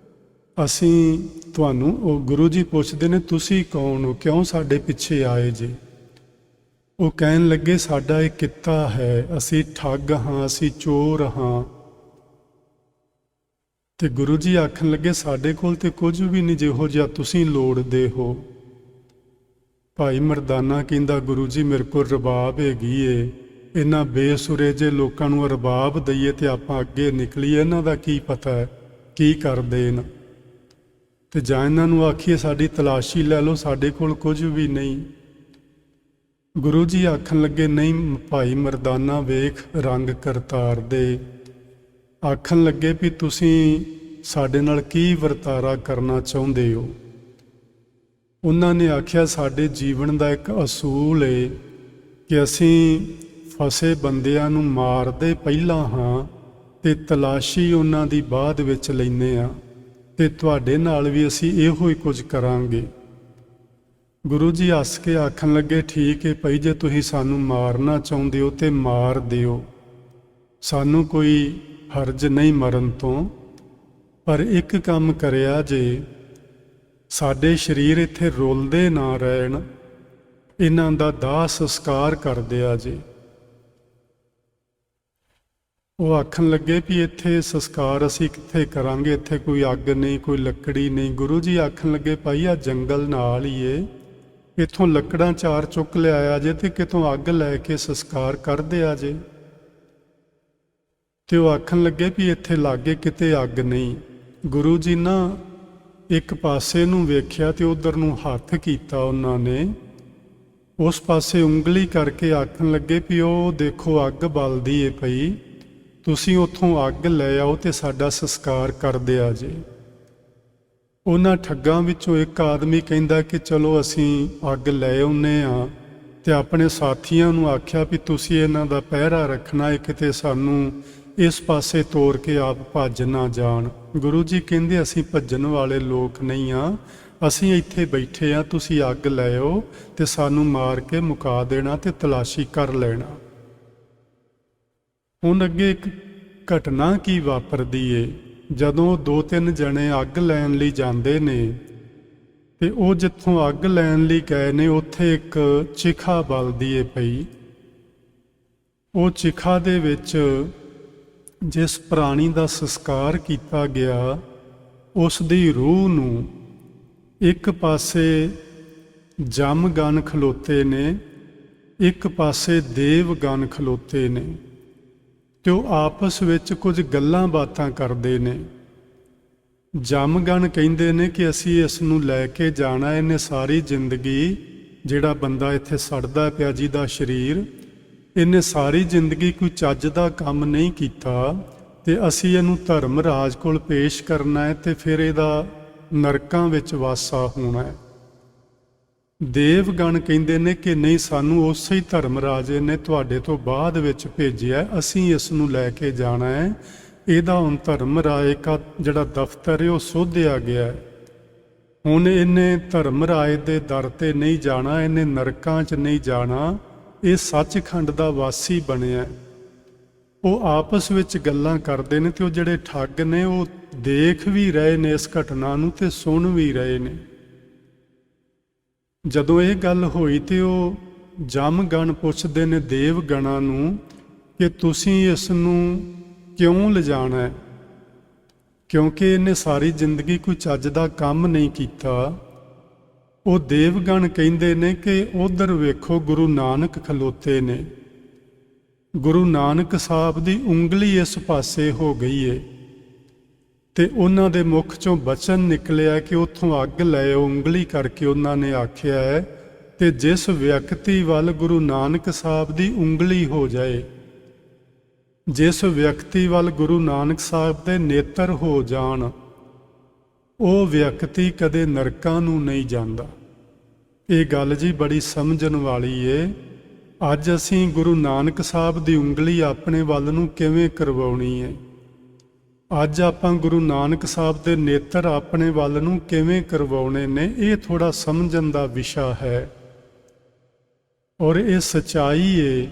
ਅਸੀਂ ਤੁਹਾਨੂੰ, ਉਹ ਗੁਰੂ ਜੀ ਪੁੱਛਦੇ ਨੇ, ਤੁਸੀਂ ਕੌਣ ਹੋ, ਕਿਉਂ ਸਾਡੇ ਪਿੱਛੇ ਆਏ ਜੇ? ਉਹ ਕਹਿਣ ਲੱਗੇ ਸਾਡਾ ਇਹ ਕਿੱਤਾ ਹੈ, ਅਸੀਂ ਠੱਗ ਹਾਂ, ਅਸੀਂ ਚੋਰ ਹਾਂ। ਤੇ ਗੁਰੂ ਜੀ ਆਖਣ ਲੱਗੇ ਸਾਡੇ ਕੋਲ ਤੇ ਕੁਝ ਵੀ ਨਹੀਂ ਜਿਹੋ ਜਿਹਾ ਤੁਸੀਂ ਲੋੜਦੇ ਹੋ। ਭਾਈ ਮਰਦਾਨਾ ਕਹਿੰਦਾ ਗੁਰੂ ਜੀ ਮੇਰੇ ਕੋਲ ਰਬਾਬ ਹੈਗੀ ਏ, ਇਹਨਾਂ ਬੇਸੁਰੇ ਜੇ ਲੋਕਾਂ ਨੂੰ ਰਬਾਬ ਦਈਏ ਤੇ ਆਪਾਂ ਅੱਗੇ ਨਿਕਲੀਏ, ਇਹਨਾਂ ਦਾ ਕੀ ਪਤਾ ਹੈ ਕੀ ਕਰਦੇ ਨੇ। ਤੇ ਜਾਂ ਇਹਨਾਂ ਨੂੰ ਆਖੀਏ ਸਾਡੀ ਤਲਾਸ਼ੀ ਲੈ ਲਓ, ਸਾਡੇ ਕੋਲ ਕੁਝ ਵੀ ਨਹੀਂ। ਗੁਰੂ ਜੀ ਆਖਣ ਲੱਗੇ ਨਹੀਂ ਭਾਈ ਮਰਦਾਨਾ ਵੇਖ ਰੰਗ ਕਰਤਾਰ ਦੇ। ਆਖਣ ਲੱਗੇ ਵੀ ਤੁਸੀਂ ਸਾਡੇ ਨਾਲ ਕੀ ਵਰਤਾਰਾ ਕਰਨਾ ਚਾਹੁੰਦੇ ਹੋ। ਉਹਨਾਂ ਨੇ ਆਖਿਆ ਸਾਡੇ ਜੀਵਨ ਦਾ ਇੱਕ ਅਸੂਲ ਏ ਕਿ ਅਸੀਂ ਫਸੇ ਬੰਦਿਆਂ ਨੂੰ ਮਾਰਦੇ ਪਹਿਲਾਂ ਹਾਂ ਤੇ ਤਲਾਸ਼ੀ ਉਹਨਾਂ ਦੀ ਬਾਅਦ ਵਿੱਚ ਲੈਂਦੇ ਹਾਂ, ਤੇ ਤੁਹਾਡੇ ਨਾਲ ਵੀ ਅਸੀਂ ਇਹੋ ਹੀ ਕੁਝ ਕਰਾਂਗੇ। ਗੁਰੂ ਜੀ ਹੱਸ ਕੇ ਆਖਣ ਲੱਗੇ ਠੀਕ ਹੈ ਭਾਈ, ਜੇ ਤੁਸੀਂ ਸਾਨੂੰ ਮਾਰਨਾ ਚਾਹੁੰਦੇ ਹੋ ਤੇ ਮਾਰ ਦਿਓ, ਸਾਨੂੰ ਕੋਈ ਹਰਜ ਨਹੀਂ ਮਰਨ ਤੋਂ। ਪਰ ਇੱਕ ਕੰਮ ਕਰਿਆ ਜੇ, ਸਾਡੇ ਸਰੀਰ ਇੱਥੇ ਰੁਲਦੇ ਨਾ ਰਹਿਣ, ਇਹਨਾਂ ਦਾ ਦਾਹ ਸੰਸਕਾਰ ਕਰ ਦਿਆ ਜੇ। ਉਹ ਆਖਣ ਲੱਗੇ ਵੀ ਇੱਥੇ ਸੰਸਕਾਰ ਅਸੀਂ ਕਿੱਥੇ ਕਰਾਂਗੇ, ਇੱਥੇ ਕੋਈ ਅੱਗ ਨਹੀਂ, ਕੋਈ ਲੱਕੜੀ ਨਹੀਂ। ਗੁਰੂ ਜੀ ਆਖਣ ਲੱਗੇ ਭਾਈ ਆ ਜੰਗਲ ਨਾਲ ਹੀ ਏ, ਇੱਥੋਂ ਲੱਕੜਾਂ 4 ਚੁੱਕ ਲਿਆਇਆ ਜੇ ਤੇ ਕਿਤੋਂ ਅੱਗ ਲੈ ਕੇ ਸੰਸਕਾਰ ਕਰ ਦਿਆ ਜੇ। ਤੇ ਉਹ ਆਖਣ ਲੱਗੇ ਵੀ ਇੱਥੇ ਲਾਗੇ ਕਿਤੇ ਅੱਗ ਨਹੀਂ। ਗੁਰੂ ਜੀ ਨਾ ਇੱਕ ਪਾਸੇ ਨੂੰ ਵੇਖਿਆ ਤੇ ਉਧਰ ਨੂੰ ਹੱਥ ਕੀਤਾ ਉਹਨਾਂ ਨੇ, ਉਸ ਪਾਸੇ ਉਂਗਲੀ ਕਰਕੇ ਆਖਣ ਲੱਗੇ ਵੀ ਉਹ ਦੇਖੋ ਅੱਗ ਬਲਦੀ ਏ ਪਈ, ਤੁਸੀਂ ਉੱਥੋਂ ਅੱਗ ਲੈ ਆਓ ਤੇ ਸਾਡਾ ਸੰਸਕਾਰ ਕਰ ਦਿਆ ਜੇ। ਉਹਨਾਂ ਠੱਗਾਂ ਵਿੱਚੋਂ ਇੱਕ ਆਦਮੀ ਕਹਿੰਦਾ ਕਿ ਚਲੋ ਅਸੀਂ ਅੱਗ ਲੈ ਆਉਂਦੇ ਹਾਂ, ਤੇ ਆਪਣੇ ਸਾਥੀਆਂ ਨੂੰ ਆਖਿਆ ਵੀ ਤੁਸੀਂ ਇਹਨਾਂ ਦਾ ਪਹਿਰਾ ਰੱਖਣਾ ਹੈ, ਕਿਤੇ ਸਾਨੂੰ ਇਸ ਪਾਸੇ ਤੋਰ ਕੇ ਆਪ ਭੱਜ ਨਾ ਜਾਣ। ਗੁਰੂ ਜੀ ਕਹਿੰਦੇ ਅਸੀਂ ਭੱਜਣ ਵਾਲੇ ਲੋਕ ਨਹੀਂ ਹਾਂ, ਅਸੀਂ ਇੱਥੇ ਬੈਠੇ ਹਾਂ, ਤੁਸੀਂ ਅੱਗ ਲੈ ਆਓ ਤੇ ਸਾਨੂੰ ਮਾਰ ਕੇ ਮੁਕਾ ਦੇਣਾ ਤੇ ਤਲਾਸ਼ੀ ਕਰ ਲੈਣਾ। ਹੁਣ ਅੱਗੇ ਇੱਕ ਘਟਨਾ ਕੀ ਵਾਪਰਦੀ ਏ, ਜਦੋਂ 2-3 ਜਣੇ ਅੱਗ ਲੈਣ ਲਈ ਜਾਂਦੇ ਨੇ ਤੇ ਉਹ ਜਿੱਥੋਂ ਅੱਗ ਲੈਣ ਲਈ ਗਏ ਨੇ ਉੱਥੇ ਇੱਕ ਚਿਖਾ ਬਲਦੀ ਏ ਪਈ। ਉਹ ਚਿਖਾ ਦੇ ਵਿੱਚ ਜਿਸ ਪ੍ਰਾਣੀ ਦਾ ਸੰਸਕਾਰ ਕੀਤਾ ਗਿਆ ਉਸ ਦੀ ਰੂਹ ਨੂੰ ਇੱਕ ਪਾਸੇ ਜਮਗਣ ਖਲੋਤੇ ਨੇ, ਇੱਕ ਪਾਸੇ ਦੇਵਗਣ ਖਲੋਤੇ ਨੇ, ਤੇ ਉਹ ਆਪਸ ਵਿੱਚ ਕੁਝ ਗੱਲਾਂ ਬਾਤਾਂ ਕਰਦੇ ਨੇ। ਜਮਗਣ ਕਹਿੰਦੇ ਨੇ ਕਿ ਅਸੀਂ ਇਸ ਨੂੰ ਲੈ ਕੇ ਜਾਣਾ, ਇਹਨੇ ਸਾਰੀ ਜ਼ਿੰਦਗੀ ਜਿਹੜਾ ਬੰਦਾ ਇੱਥੇ ਸੜਦਾ ਪਿਆ ਜਿਹਦਾ ਸਰੀਰ, ਇਹਨੇ ਸਾਰੀ ਜ਼ਿੰਦਗੀ ਕੋਈ ਚੱਜ ਦਾ ਕੰਮ ਨਹੀਂ ਕੀਤਾ ਤੇ ਅਸੀਂ ਇਹਨੂੰ ਧਰਮ ਰਾਜ ਕੋਲ ਪੇਸ਼ ਕਰਨਾ ਹੈ ਤੇ ਫਿਰ ਇਹਦਾ ਨਰਕਾਂ ਵਿੱਚ ਵਾਸਾ ਹੋਣਾ ਹੈ। ਦੇਵਗਣ ਕਹਿੰਦੇ ਨੇ ਕਿ ਨਹੀਂ, ਸਾਨੂੰ ਉਸੇ ਹੀ ਧਰਮ ਰਾਜੇ ਨੇ ਤੁਹਾਡੇ ਤੋਂ ਬਾਅਦ ਵਿੱਚ ਭੇਜਿਆ, ਅਸੀਂ ਇਸ ਨੂੰ ਲੈ ਕੇ ਜਾਣਾ ਹੈ। ਇਹਦਾ ਹੁਣ ਧਰਮ ਰਾਏ ਦਾ ਜਿਹੜਾ ਦਫ਼ਤਰ ਹੈ ਉਹ ਸੋਧਿਆ ਗਿਆ ਹੈ। ਹੁਣ ਇਹਨੇ ਧਰਮ ਰਾਏ ਦੇ ਦਰ ਤੇ ਨਹੀਂ ਜਾਣਾ, ਇਹਨੇ ਨਰਕਾਂ 'ਚ ਨਹੀਂ ਜਾਣਾ, ਇਹ ਸੱਚਖੰਡ ਦਾ ਵਾਸੀ ਬਣਿਆ। ਉਹ ਆਪਸ ਵਿੱਚ ਗੱਲਾਂ ਕਰਦੇ ਨੇ ਤੇ ਉਹ ਜਿਹੜੇ ਠੱਗ ਨੇ ਉਹ ਦੇਖ ਵੀ ਰਹੇ ਨੇ ਇਸ ਘਟਨਾ ਨੂੰ ਤੇ ਸੁਣ ਵੀ ਰਹੇ ਨੇ। ਜਦੋਂ ਇਹ ਗੱਲ ਹੋਈ ਤੇ ਉਹ ਜਮਗਣ ਪੁੱਛਦੇ ਨੇ ਦੇਵਗਣਾਂ ਨੂੰ ਕਿ ਤੁਸੀਂ ਇਸ ਨੂੰ ਕਿਉਂ ਲਿਜਾਣਾ ਹੈ, ਕਿਉਂਕਿ ਇਹਨੇ ਸਾਰੀ ਜ਼ਿੰਦਗੀ ਕੋਈ ਚੱਜ ਦਾ ਕੰਮ ਨਹੀਂ ਕੀਤਾ। ਉਹ ਦੇਵਗਣ ਕਹਿੰਦੇ ਨੇ ਕਿ ਉਧਰ ਵੇਖੋ ਗੁਰੂ ਨਾਨਕ ਖਲੋਤੇ ਨੇ, ਗੁਰੂ ਨਾਨਕ ਸਾਹਿਬ ਦੀ ਉਂਗਲੀ ਇਸ ਪਾਸੇ ਹੋ ਗਈ ਏ ਤੇ ਉਹਨਾਂ ਦੇ ਮੁਖ ਚੋਂ ਬਚਨ ਨਿਕਲਿਆ ਕਿ ਉੱਥੋਂ ਅੱਗ ਲੈ ਉਂਗਲੀ ਕਰਕੇ ਉਹਨਾਂ ਨੇ ਆਖਿਆ ਹੈ। ਤੇ ਜਿਸ ਵਿਅਕਤੀ ਵੱਲ ਗੁਰੂ ਨਾਨਕ ਸਾਹਿਬ ਦੀ ਉਂਗਲੀ ਹੋ ਜਾਏ, ਜਿਸ ਵਿਅਕਤੀ ਵੱਲ ਗੁਰੂ ਨਾਨਕ ਸਾਹਿਬ ਦੇ ਨੇਤਰ ਹੋ ਜਾਣ, ਉਹ ਵਿਅਕਤੀ ਕਦੇ ਨਰਕਾਂ ਨੂੰ ਨਹੀਂ ਜਾਂਦਾ। ਇਹ ਗੱਲ ਜੀ ਬੜੀ ਸਮਝਣ ਵਾਲੀ ਏ। ਅੱਜ ਅਸੀਂ ਗੁਰੂ ਨਾਨਕ ਸਾਹਿਬ ਦੀ ਉਂਗਲੀ ਆਪਣੇ ਵੱਲ ਨੂੰ ਕਿਵੇਂ ਕਰਵਾਉਣੀ ਏ, ਅੱਜ ਆਪਾਂ ਗੁਰੂ ਨਾਨਕ ਸਾਹਿਬ ਦੇ ਨੇਤਰ ਆਪਣੇ ਵੱਲ ਨੂੰ ਕਿਵੇਂ ਕਰਵਾਉਣੇ ਨੇ, ਇਹ ਥੋੜਾ ਸਮਝਣ ਦਾ ਵਿਸ਼ਾ ਹੈ। ਔਰ ਇਹ ਸਚਾਈ ਏ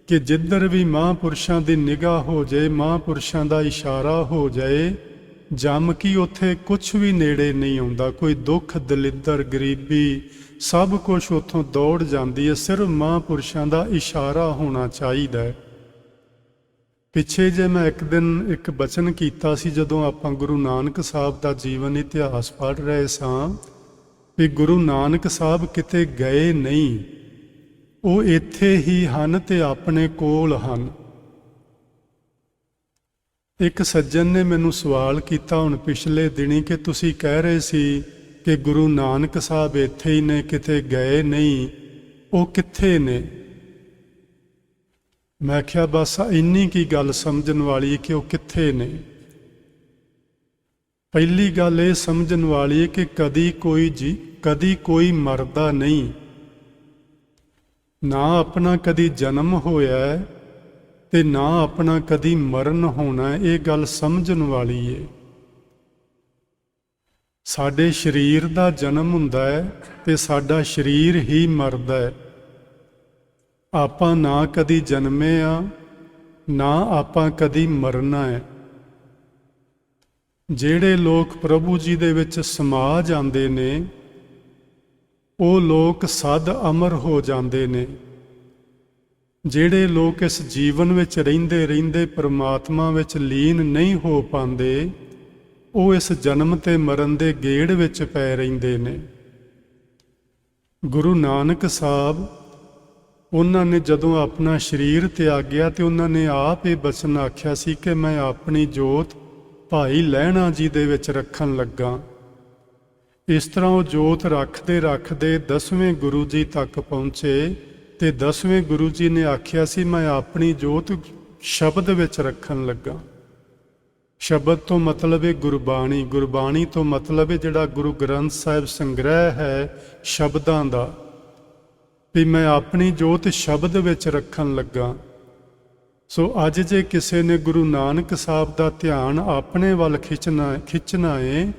ਕਿ ਜਿੱਧਰ ਵੀ ਮਹਾਂਪੁਰਸ਼ਾਂ ਦੀ ਨਿਗਾਹ ਹੋ ਜਾਏ, ਮਹਾਂਪੁਰਸ਼ਾਂ ਦਾ ਇਸ਼ਾਰਾ ਹੋ ਜਾਏ, ਜਮ ਕੀ ਉੱਥੇ ਕੁਛ ਵੀ ਨੇੜੇ ਨਹੀਂ ਆਉਂਦਾ। ਕੋਈ ਦੁੱਖ ਦਲਿੱਦਰ ਗਰੀਬੀ ਸਭ ਕੁਛ ਉੱਥੋਂ ਦੌੜ ਜਾਂਦੀ ਹੈ। ਸਿਰਫ ਮਹਾਂਪੁਰਸ਼ਾਂ ਦਾ ਇਸ਼ਾਰਾ ਹੋਣਾ ਚਾਹੀਦਾ ਹੈ। ਪਿੱਛੇ ਜੇ ਮੈਂ ਇੱਕ ਦਿਨ ਇੱਕ ਬਚਨ ਕੀਤਾ ਸੀ, ਜਦੋਂ ਆਪਾਂ ਗੁਰੂ ਨਾਨਕ ਸਾਹਿਬ ਦਾ ਜੀਵਨ ਇਤਿਹਾਸ ਪੜ੍ਹ ਰਹੇ ਸਾਂ, ਵੀ ਗੁਰੂ ਨਾਨਕ ਸਾਹਿਬ ਕਿਤੇ ਗਏ ਨਹੀਂ, ਉਹ ਇੱਥੇ ਹੀ ਹਨ ਤੇ ਆਪਣੇ ਕੋਲ ਹਨ। ਇੱਕ ਸੱਜਣ ਨੇ ਮੈਨੂੰ ਸਵਾਲ ਕੀਤਾ ਹੁਣ ਪਿਛਲੇ ਦਿਨੀ ਕਿ ਤੁਸੀਂ ਕਹਿ ਰਹੇ ਸੀ ਕਿ ਗੁਰੂ ਨਾਨਕ ਸਾਹਿਬ ਇੱਥੇ ਹੀ ਨੇ, ਕਿਤੇ ਗਏ ਨਹੀਂ, ਉਹ ਕਿੱਥੇ ਨੇ? ਮੈਂ ਕਿਹਾ ਬਸ ਇੰਨੀ ਕੀ ਗੱਲ ਸਮਝਣ ਵਾਲੀ ਕਿ ਉਹ ਕਿੱਥੇ ਨੇ। ਪਹਿਲੀ ਗੱਲ ਇਹ ਸਮਝਣ ਵਾਲੀ ਹੈ ਕਿ ਕਦੀ ਕੋਈ ਮਰਦਾ ਨਹੀਂ, ਨਾ ਆਪਣਾ ਕਦੀ ਜਨਮ ਹੋਇਆ ਤੇ ਨਾ ਆਪਣਾ ਕਦੀ ਮਰਨ ਹੋਣਾ। ਇਹ ਗੱਲ ਸਮਝਣ ਵਾਲੀ ਹੈ। ਸਾਡੇ ਸਰੀਰ ਦਾ ਜਨਮ ਹੁੰਦਾ ਹੈ ਤੇ ਸਾਡਾ ਸਰੀਰ ਹੀ ਮਰਦਾ ਹੈ। ਆਪਾਂ ਨਾ ਕਦੀ ਜਨਮੇ ਆ, ਨਾ ਆਪਾਂ ਕਦੀ ਮਰਨਾ ਹੈ। ਜਿਹੜੇ ਲੋਕ ਪ੍ਰਭੂ ਜੀ ਦੇ ਵਿੱਚ ਸਮਾ ਜਾਂਦੇ ਨੇ, ਉਹ ਲੋਕ ਸਦ ਅਮਰ ਹੋ ਜਾਂਦੇ ਨੇ। ਜਿਹੜੇ ਲੋਕ ਇਸ ਜੀਵਨ ਵਿੱਚ ਰਹਿੰਦੇ ਰਹਿੰਦੇ ਪਰਮਾਤਮਾ ਵਿੱਚ ਲੀਨ ਨਹੀਂ ਹੋ ਪਾਉਂਦੇ, ਉਹ ਇਸ ਜਨਮ ਤੇ ਮਰਨ ਦੇ ਗੇੜ ਵਿੱਚ ਪੈ ਰਹਿੰਦੇ ਨੇ। ਗੁਰੂ ਨਾਨਕ ਸਾਹਿਬ, ਉਹਨਾਂ ਨੇ ਜਦੋਂ ਆਪਣਾ ਸਰੀਰ ਤਿਆਗਿਆ ਤੇ ਉਹਨਾਂ ਨੇ ਆਪ ਇਹ ਬਚਨ ਆਖਿਆ ਸੀ ਕਿ ਮੈਂ ਆਪਣੀ ਜੋਤ ਭਾਈ ਲਹਿਣਾ ਜੀ ਦੇ ਵਿੱਚ ਰੱਖਣ ਲੱਗਾ। ਇਸ ਤਰ੍ਹਾਂ ਉਹ ਜੋਤ ਰੱਖਦੇ ਰੱਖਦੇ 10ਵੇਂ ਗੁਰੂ ਜੀ ਤੱਕ ਪਹੁੰਚੇ ਤੇ 10ਵੇਂ ਗੁਰੂ ਜੀ ਨੇ ਆਖਿਆ ਸੀ ਮੈਂ ਆਪਣੀ ਜੋਤ ਸ਼ਬਦ ਵਿੱਚ ਰੱਖਣ ਲੱਗਾ। ਸ਼ਬਦ ਤੋਂ ਮਤਲਬ ਹੈ ਗੁਰਬਾਣੀ, ਗੁਰਬਾਣੀ ਤੋਂ ਮਤਲਬ ਹੈ ਜਿਹੜਾ ਗੁਰੂ ਗ੍ਰੰਥ ਸਾਹਿਬ ਸੰਗ੍ਰਹਿ ਹੈ ਸ਼ਬਦਾਂ ਦਾ, ਵੀ ਮੈਂ ਆਪਣੀ ਜੋਤ ਸ਼ਬਦ ਵਿੱਚ ਰੱਖਣ ਲੱਗਾ। ਸੋ ਅੱਜ ਜੇ ਕਿਸੇ ਨੇ ਗੁਰੂ ਨਾਨਕ ਸਾਹਿਬ ਦਾ ਧਿਆਨ ਆਪਣੇ ਵੱਲ ਖਿੱਚਣਾ ਹੈ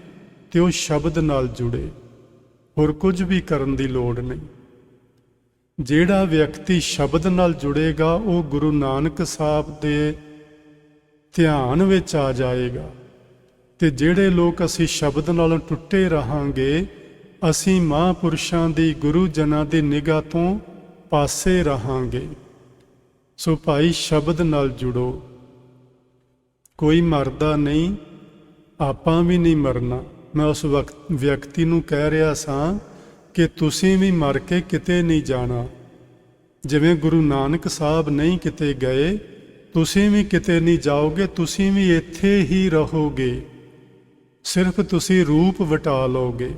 ਤੇ ਉਹ ਸ਼ਬਦ ਨਾਲ ਜੁੜੇ, ਹੋਰ ਕੁਝ ਵੀ ਕਰਨ ਦੀ ਲੋੜ ਨਹੀਂ। ਜਿਹੜਾ ਵਿਅਕਤੀ ਸ਼ਬਦ ਨਾਲ ਜੁੜੇਗਾ ਉਹ ਗੁਰੂ ਨਾਨਕ ਸਾਹਿਬ ਦੇ ਧਿਆਨ ਵਿੱਚ ਆ ਜਾਏਗਾ। ਤੇ ਜਿਹੜੇ ਲੋਕ ਅਸੀਂ ਸ਼ਬਦ ਨਾਲ ਟੁੱਟੇ ਰਹਾਂਗੇ, ਅਸੀਂ ਮਹਾਂਪੁਰਸ਼ਾਂ ਦੀ, ਗੁਰੂ ਜਨਾਂ ਦੀ ਨਿਗਾਹ ਤੋਂ ਪਾਸੇ ਰਹਾਂਗੇ। ਸੋ ਭਾਈ ਸ਼ਬਦ ਨਾਲ ਜੁੜੋ। ਕੋਈ ਮਰਦਾ ਨਹੀਂ, ਆਪਾਂ ਵੀ ਨਹੀਂ ਮਰਨਾ। ਮੈਂ ਉਸ ਵਿਅਕਤੀ ਨੂੰ ਕਹਿ ਰਿਹਾ ਸਾਂ ਕਿ ਤੁਸੀਂ ਵੀ ਮਰ ਕੇ ਕਿਤੇ ਨਹੀਂ ਜਾਣਾ। ਜਿਵੇਂ ਗੁਰੂ ਨਾਨਕ ਸਾਹਿਬ ਨਹੀਂ ਕਿਤੇ ਗਏ, ਤੁਸੀਂ ਵੀ ਕਿਤੇ ਨਹੀਂ ਜਾਓਗੇ, ਤੁਸੀਂ ਵੀ ਇੱਥੇ ਹੀ ਰਹੋਗੇ। ਸਿਰਫ ਤੁਸੀਂ ਰੂਪ ਵਟਾ ਲਓਗੇ।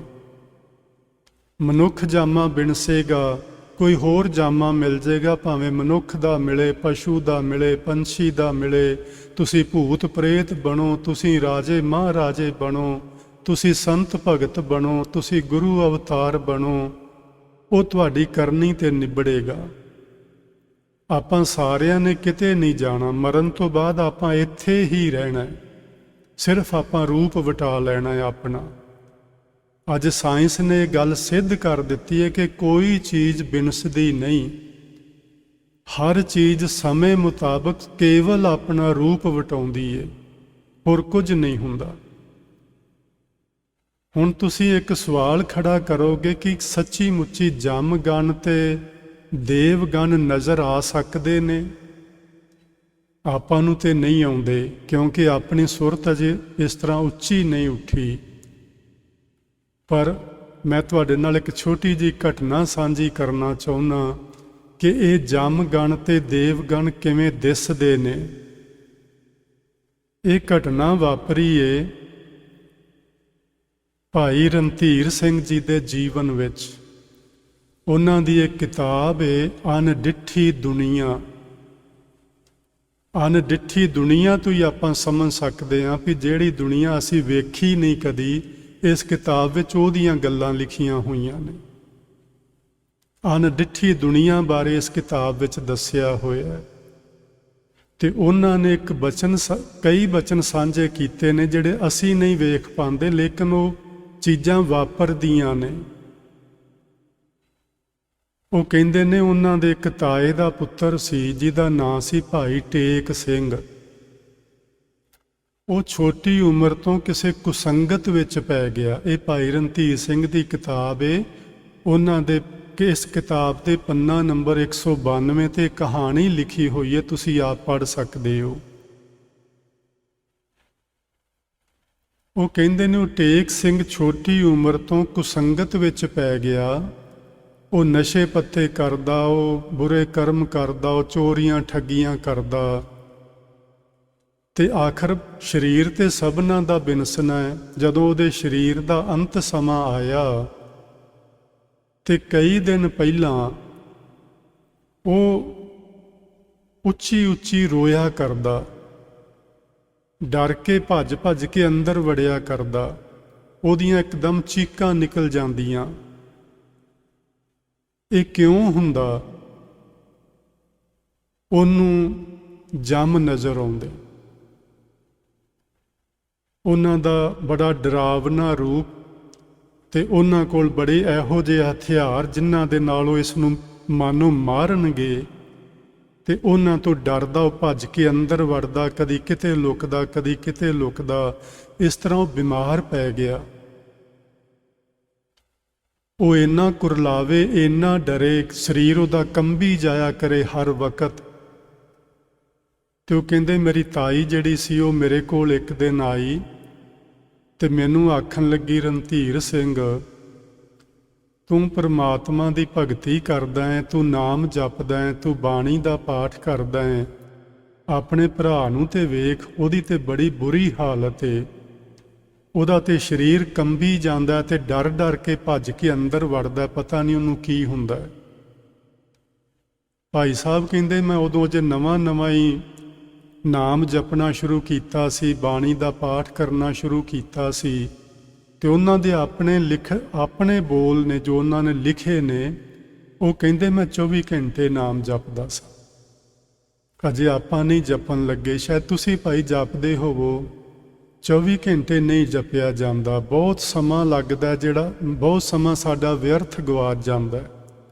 ਮਨੁੱਖ ਜਾਮਾ ਬਿਨਸੇਗਾ, ਕੋਈ ਹੋਰ ਜਾਮਾ ਮਿਲ ਜਾਏਗਾ, ਭਾਵੇਂ ਮਨੁੱਖ ਦਾ ਮਿਲੇ, ਪਸ਼ੂ ਦਾ ਮਿਲੇ, ਪੰਛੀ ਦਾ ਮਿਲੇ। ਤੁਸੀਂ ਭੂਤ ਪ੍ਰੇਤ ਬਣੋ, ਤੁਸੀਂ ਰਾਜੇ ਮਹਾਰਾਜੇ ਬਣੋ, ਤੁਸੀਂ ਸੰਤ ਭਗਤ ਬਣੋ, ਤੁਸੀਂ ਗੁਰੂ ਅਵਤਾਰ ਬਣੋ, ਉਹ ਤੁਹਾਡੀ ਕਰਨੀ ਤੇ ਨਿਬੜੇਗਾ। ਆਪਾਂ ਸਾਰਿਆਂ ਨੇ ਕਿਤੇ ਨਹੀਂ ਜਾਣਾ। ਮਰਨ ਤੋਂ ਬਾਅਦ ਆਪਾਂ ਇੱਥੇ ਹੀ ਰਹਿਣਾ। ਸਿਰਫ ਆਪਾਂ ਰੂਪ ਵਟਾ ਲੈਣਾ ਹੈ ਆਪਣਾ। ਅੱਜ ਸਾਇੰਸ ਨੇ ਇਹ ਗੱਲ ਸਿੱਧ ਕਰ ਦਿੱਤੀ ਹੈ ਕਿ ਕੋਈ ਚੀਜ਼ ਬਿਨਸਦੀ ਨਹੀਂ। ਹਰ ਚੀਜ਼ ਸਮੇਂ ਮੁਤਾਬਕ ਕੇਵਲ ਆਪਣਾ ਰੂਪ ਵਟਾਉਂਦੀ ਹੈ, ਹੋਰ ਕੁਝ ਨਹੀਂ ਹੁੰਦਾ। ਹੁਣ ਤੁਸੀਂ ਇੱਕ ਸਵਾਲ ਖੜਾ ਕਰੋਗੇ ਕਿ ਸੱਚੀ ਮੁੱਚੀ ਜਮਗਣ ਤੇ ਦੇਵਗਣ ਨਜ਼ਰ ਆ ਸਕਦੇ ਨੇ? ਆਪਾਂ ਨੂੰ ਤੇ ਨਹੀਂ ਆਉਂਦੇ, ਕਿਉਂਕਿ ਆਪਣੀ ਸੁਰਤ ਅਜੇ ਇਸ ਤਰ੍ਹਾਂ ਉੱਚੀ ਨਹੀਂ ਉੱਠੀ। ਪਰ ਮੈਂ ਤੁਹਾਡੇ ਨਾਲ ਇੱਕ ਛੋਟੀ ਜਿਹੀ ਘਟਨਾ ਸਾਂਝੀ ਕਰਨਾ ਚਾਹੁੰਦਾ ਕਿ ਇਹ ਜਮਗਣ ਤੇ ਦੇਵਗਣ ਕਿਵੇਂ ਦਿਸਦੇ ਨੇ। ਇਹ ਘਟਨਾ ਵਾਪਰੀ ਏ ਭਾਈ ਰਣਧੀਰ ਸਿੰਘ ਜੀ ਦੇ ਜੀਵਨ ਵਿੱਚ। ਉਹਨਾਂ ਦੀ ਇੱਕ ਕਿਤਾਬ ਏ ਅਣਡਿੱਠੀ ਦੁਨੀਆ। ਅਣਡਿੱਠੀ ਦੁਨੀਆ ਤੋਂ ਹੀ ਆਪਾਂ ਸਮਝ ਸਕਦੇ ਹਾਂ ਵੀ ਜਿਹੜੀ ਦੁਨੀਆ ਅਸੀਂ ਵੇਖੀ ਨਹੀਂ ਕਦੀ, ਇਸ ਕਿਤਾਬ ਵਿੱਚ ਉਹਦੀਆਂ ਗੱਲਾਂ ਲਿਖੀਆਂ ਹੋਈਆਂ ਨੇ। ਅਣਡਿੱਠੀ ਦੁਨੀਆ ਬਾਰੇ ਇਸ ਕਿਤਾਬ ਵਿੱਚ ਦੱਸਿਆ ਹੋਇਆ ਹੈ। ਤੇ ਉਹਨਾਂ ਨੇ ਇੱਕ ਕਈ ਬਚਨ ਸਾਂਝੇ ਕੀਤੇ ਨੇ ਜਿਹੜੇ ਅਸੀਂ ਨਹੀਂ ਵੇਖ ਪਾਉਂਦੇ, ਲੇਕਿਨ ਉਹ ਚੀਜ਼ਾਂ ਵਾਪਰਦੀਆਂ ਨੇ। ਉਹ ਕਹਿੰਦੇ ਨੇ ਉਹਨਾਂ ਦੇ ਇੱਕ ਤਾਏ ਦਾ ਪੁੱਤਰ ਸੀ ਜਿਹਦਾ ਨਾਂ ਸੀ ਭਾਈ ਟੇਕ ਸਿੰਘ। ਉਹ ਛੋਟੀ ਉਮਰ ਤੋਂ ਕਿਸੇ ਕੁਸੰਗਤ ਵਿੱਚ ਪੈ ਗਿਆ। ਇਹ ਭਾਈ ਰਣਧੀਰ ਸਿੰਘ ਦੀ ਕਿਤਾਬ ਏ ਉਹਨਾਂ ਦੇ ਕਿ ਇਸ ਕਿਤਾਬ ਦੇ ਪੰਨਾ ਨੰਬਰ 192 ਤੇ ਕਹਾਣੀ ਲਿਖੀ ਹੋਈ ਹੈ, ਤੁਸੀਂ ਆਪ ਪੜ੍ਹ ਸਕਦੇ ਹੋ। ਉਹ ਕਹਿੰਦੇ ਨੇ, ਉਹ ਟੇਕ ਸਿੰਘ ਛੋਟੀ ਉਮਰ ਤੋਂ ਕੁਸੰਗਤ ਵਿੱਚ ਪੈ ਗਿਆ। ਉਹ ਨਸ਼ੇ ਪੱਤੇ ਕਰਦਾ, ਉਹ ਬੁਰੇ ਕਰਮ ਕਰਦਾ, ਉਹ ਚੋਰੀਆਂ ਠੱਗੀਆਂ ਕਰਦਾ, ਤੇ ਆਖਰ ਸਰੀਰ ਤੇ ਸਭਨਾਂ ਦਾ ਬਿਨਸਣਾ ਹੈ। ਜਦੋਂ ਉਹਦੇ ਸਰੀਰ ਦਾ ਅੰਤ ਸਮਾਂ ਆਇਆ ਤੇ ਕਈ ਦਿਨ ਪਹਿਲਾਂ ਉਹ ਉੱਚੀ ਉੱਚੀ ਰੋਇਆ ਕਰਦਾ, ਡਰ ਕੇ ਭੱਜ ਭੱਜ ਕੇ ਅੰਦਰ ਵੜਿਆ ਕਰਦਾ। ਉਹਦੀਆਂ ਇੱਕਦਮ ਚੀਕਾਂ ਨਿਕਲ ਜਾਂਦੀਆਂ। ਇਹ ਕਿਉਂ ਹੁੰਦਾ? ਉਹਨੂੰ ਜਮ ਨਜ਼ਰ ਆਉਂਦੇ। ਉਹਨਾਂ ਦਾ ਬੜਾ ਡਰਾਵਨਾ ਰੂਪ, ਤੇ ਉਹਨਾਂ ਕੋਲ ਬੜੇ ਇਹੋ ਜਿਹੇ ਹਥਿਆਰ ਜਿਨ੍ਹਾਂ ਦੇ ਨਾਲ ਉਹ ਇਸ ਨੂੰ ਮਾਨੋ ਮਾਰਨਗੇ। ਤੇ ਉਹਨਾਂ ਤੋਂ ਡਰਦਾ ਉਹ ਭੱਜ ਕੇ ਅੰਦਰ ਵੜਦਾ, ਕਦੀ ਕਿਤੇ ਲੁਕਦਾ, ਕਦੀ ਕਿਤੇ ਲੁਕਦਾ। ਇਸ ਤਰ੍ਹਾਂ ਉਹ ਬਿਮਾਰ ਪੈ ਗਿਆ। ਉਹ ਇੰਨਾ ਕੁਰਲਾਵੇ, ਇੰਨਾ ਡਰੇ, ਸਰੀਰ ਉਹਦਾ ਕੰਬੀ ਜਾਇਆ ਕਰੇ ਹਰ ਵਕਤ। ਤੇ ਉਹ ਕਹਿੰਦੇ, ਮੇਰੀ ਤਾਈ ਜਿਹੜੀ ਸੀ ਉਹ ਮੇਰੇ ਕੋਲ ਇੱਕ ਦਿਨ ਆਈ ਤੇ ਮੈਨੂੰ ਆਖਣ ਲੱਗੀ, ਰਣਧੀਰ ਸਿੰਘ, ਤੂੰ ਪਰਮਾਤਮਾ ਦੀ ਭਗਤੀ ਕਰਦਾ ਹੈ, ਤੂੰ ਨਾਮ ਜਪਦਾ ਹੈ, ਤੂੰ ਬਾਣੀ ਦਾ ਪਾਠ ਕਰਦਾ ਹੈ, ਆਪਣੇ ਭਰਾ ਨੂੰ ਤੇ ਵੇਖ, ਉਹਦੀ ਤੇ ਬੜੀ ਬੁਰੀ ਹਾਲਤ ਹੈ। ਉਹਦਾ ਤੇ ਸਰੀਰ ਕੰਬੀ ਜਾਂਦਾ ਤੇ ਡਰ ਡਰ ਕੇ ਭੱਜ ਕੇ ਅੰਦਰ ਵੜਦਾ, ਪਤਾ ਨਹੀਂ ਉਹਨੂੰ ਕੀ ਹੁੰਦਾ। ਭਾਈ ਸਾਹਿਬ ਕਹਿੰਦੇ, ਮੈਂ ਉਦੋਂ ਜੇ ਨਵਾਂ ਨਵਾਂ ਹੀ ਨਾਮ ਜਪਣਾ ਸ਼ੁਰੂ ਕੀਤਾ ਸੀ, ਬਾਣੀ ਦਾ ਪਾਠ ਕਰਨਾ ਸ਼ੁਰੂ ਕੀਤਾ ਸੀ, ਤੇ ਉਹਨਾਂ ਦੇ ਆਪਣੇ ਬੋਲ ਨੇ ਜੋ ਉਹਨਾਂ ਨੇ ਲਿਖੇ ਨੇ। ਉਹ ਕਹਿੰਦੇ, ਮੈਂ 24 ਘੰਟੇ ਨਾਮ ਜਪਦਾ ਸਾਂ। ਅਜੇ ਆਪਾਂ ਨਹੀਂ ਜਪਣ ਲੱਗੇ, ਸ਼ਾਇਦ ਤੁਸੀਂ ਭਾਈ ਜਪਦੇ ਹੋਵੋ। 24 ਘੰਟੇ ਨਹੀਂ ਜਪਿਆ ਜਾਂਦਾ, ਬਹੁਤ ਸਮਾਂ ਲੱਗਦਾ, ਜਿਹੜਾ ਬਹੁਤ ਸਮਾਂ ਸਾਡਾ ਵਿਅਰਥ ਗਵਾਚ ਜਾਂਦਾ।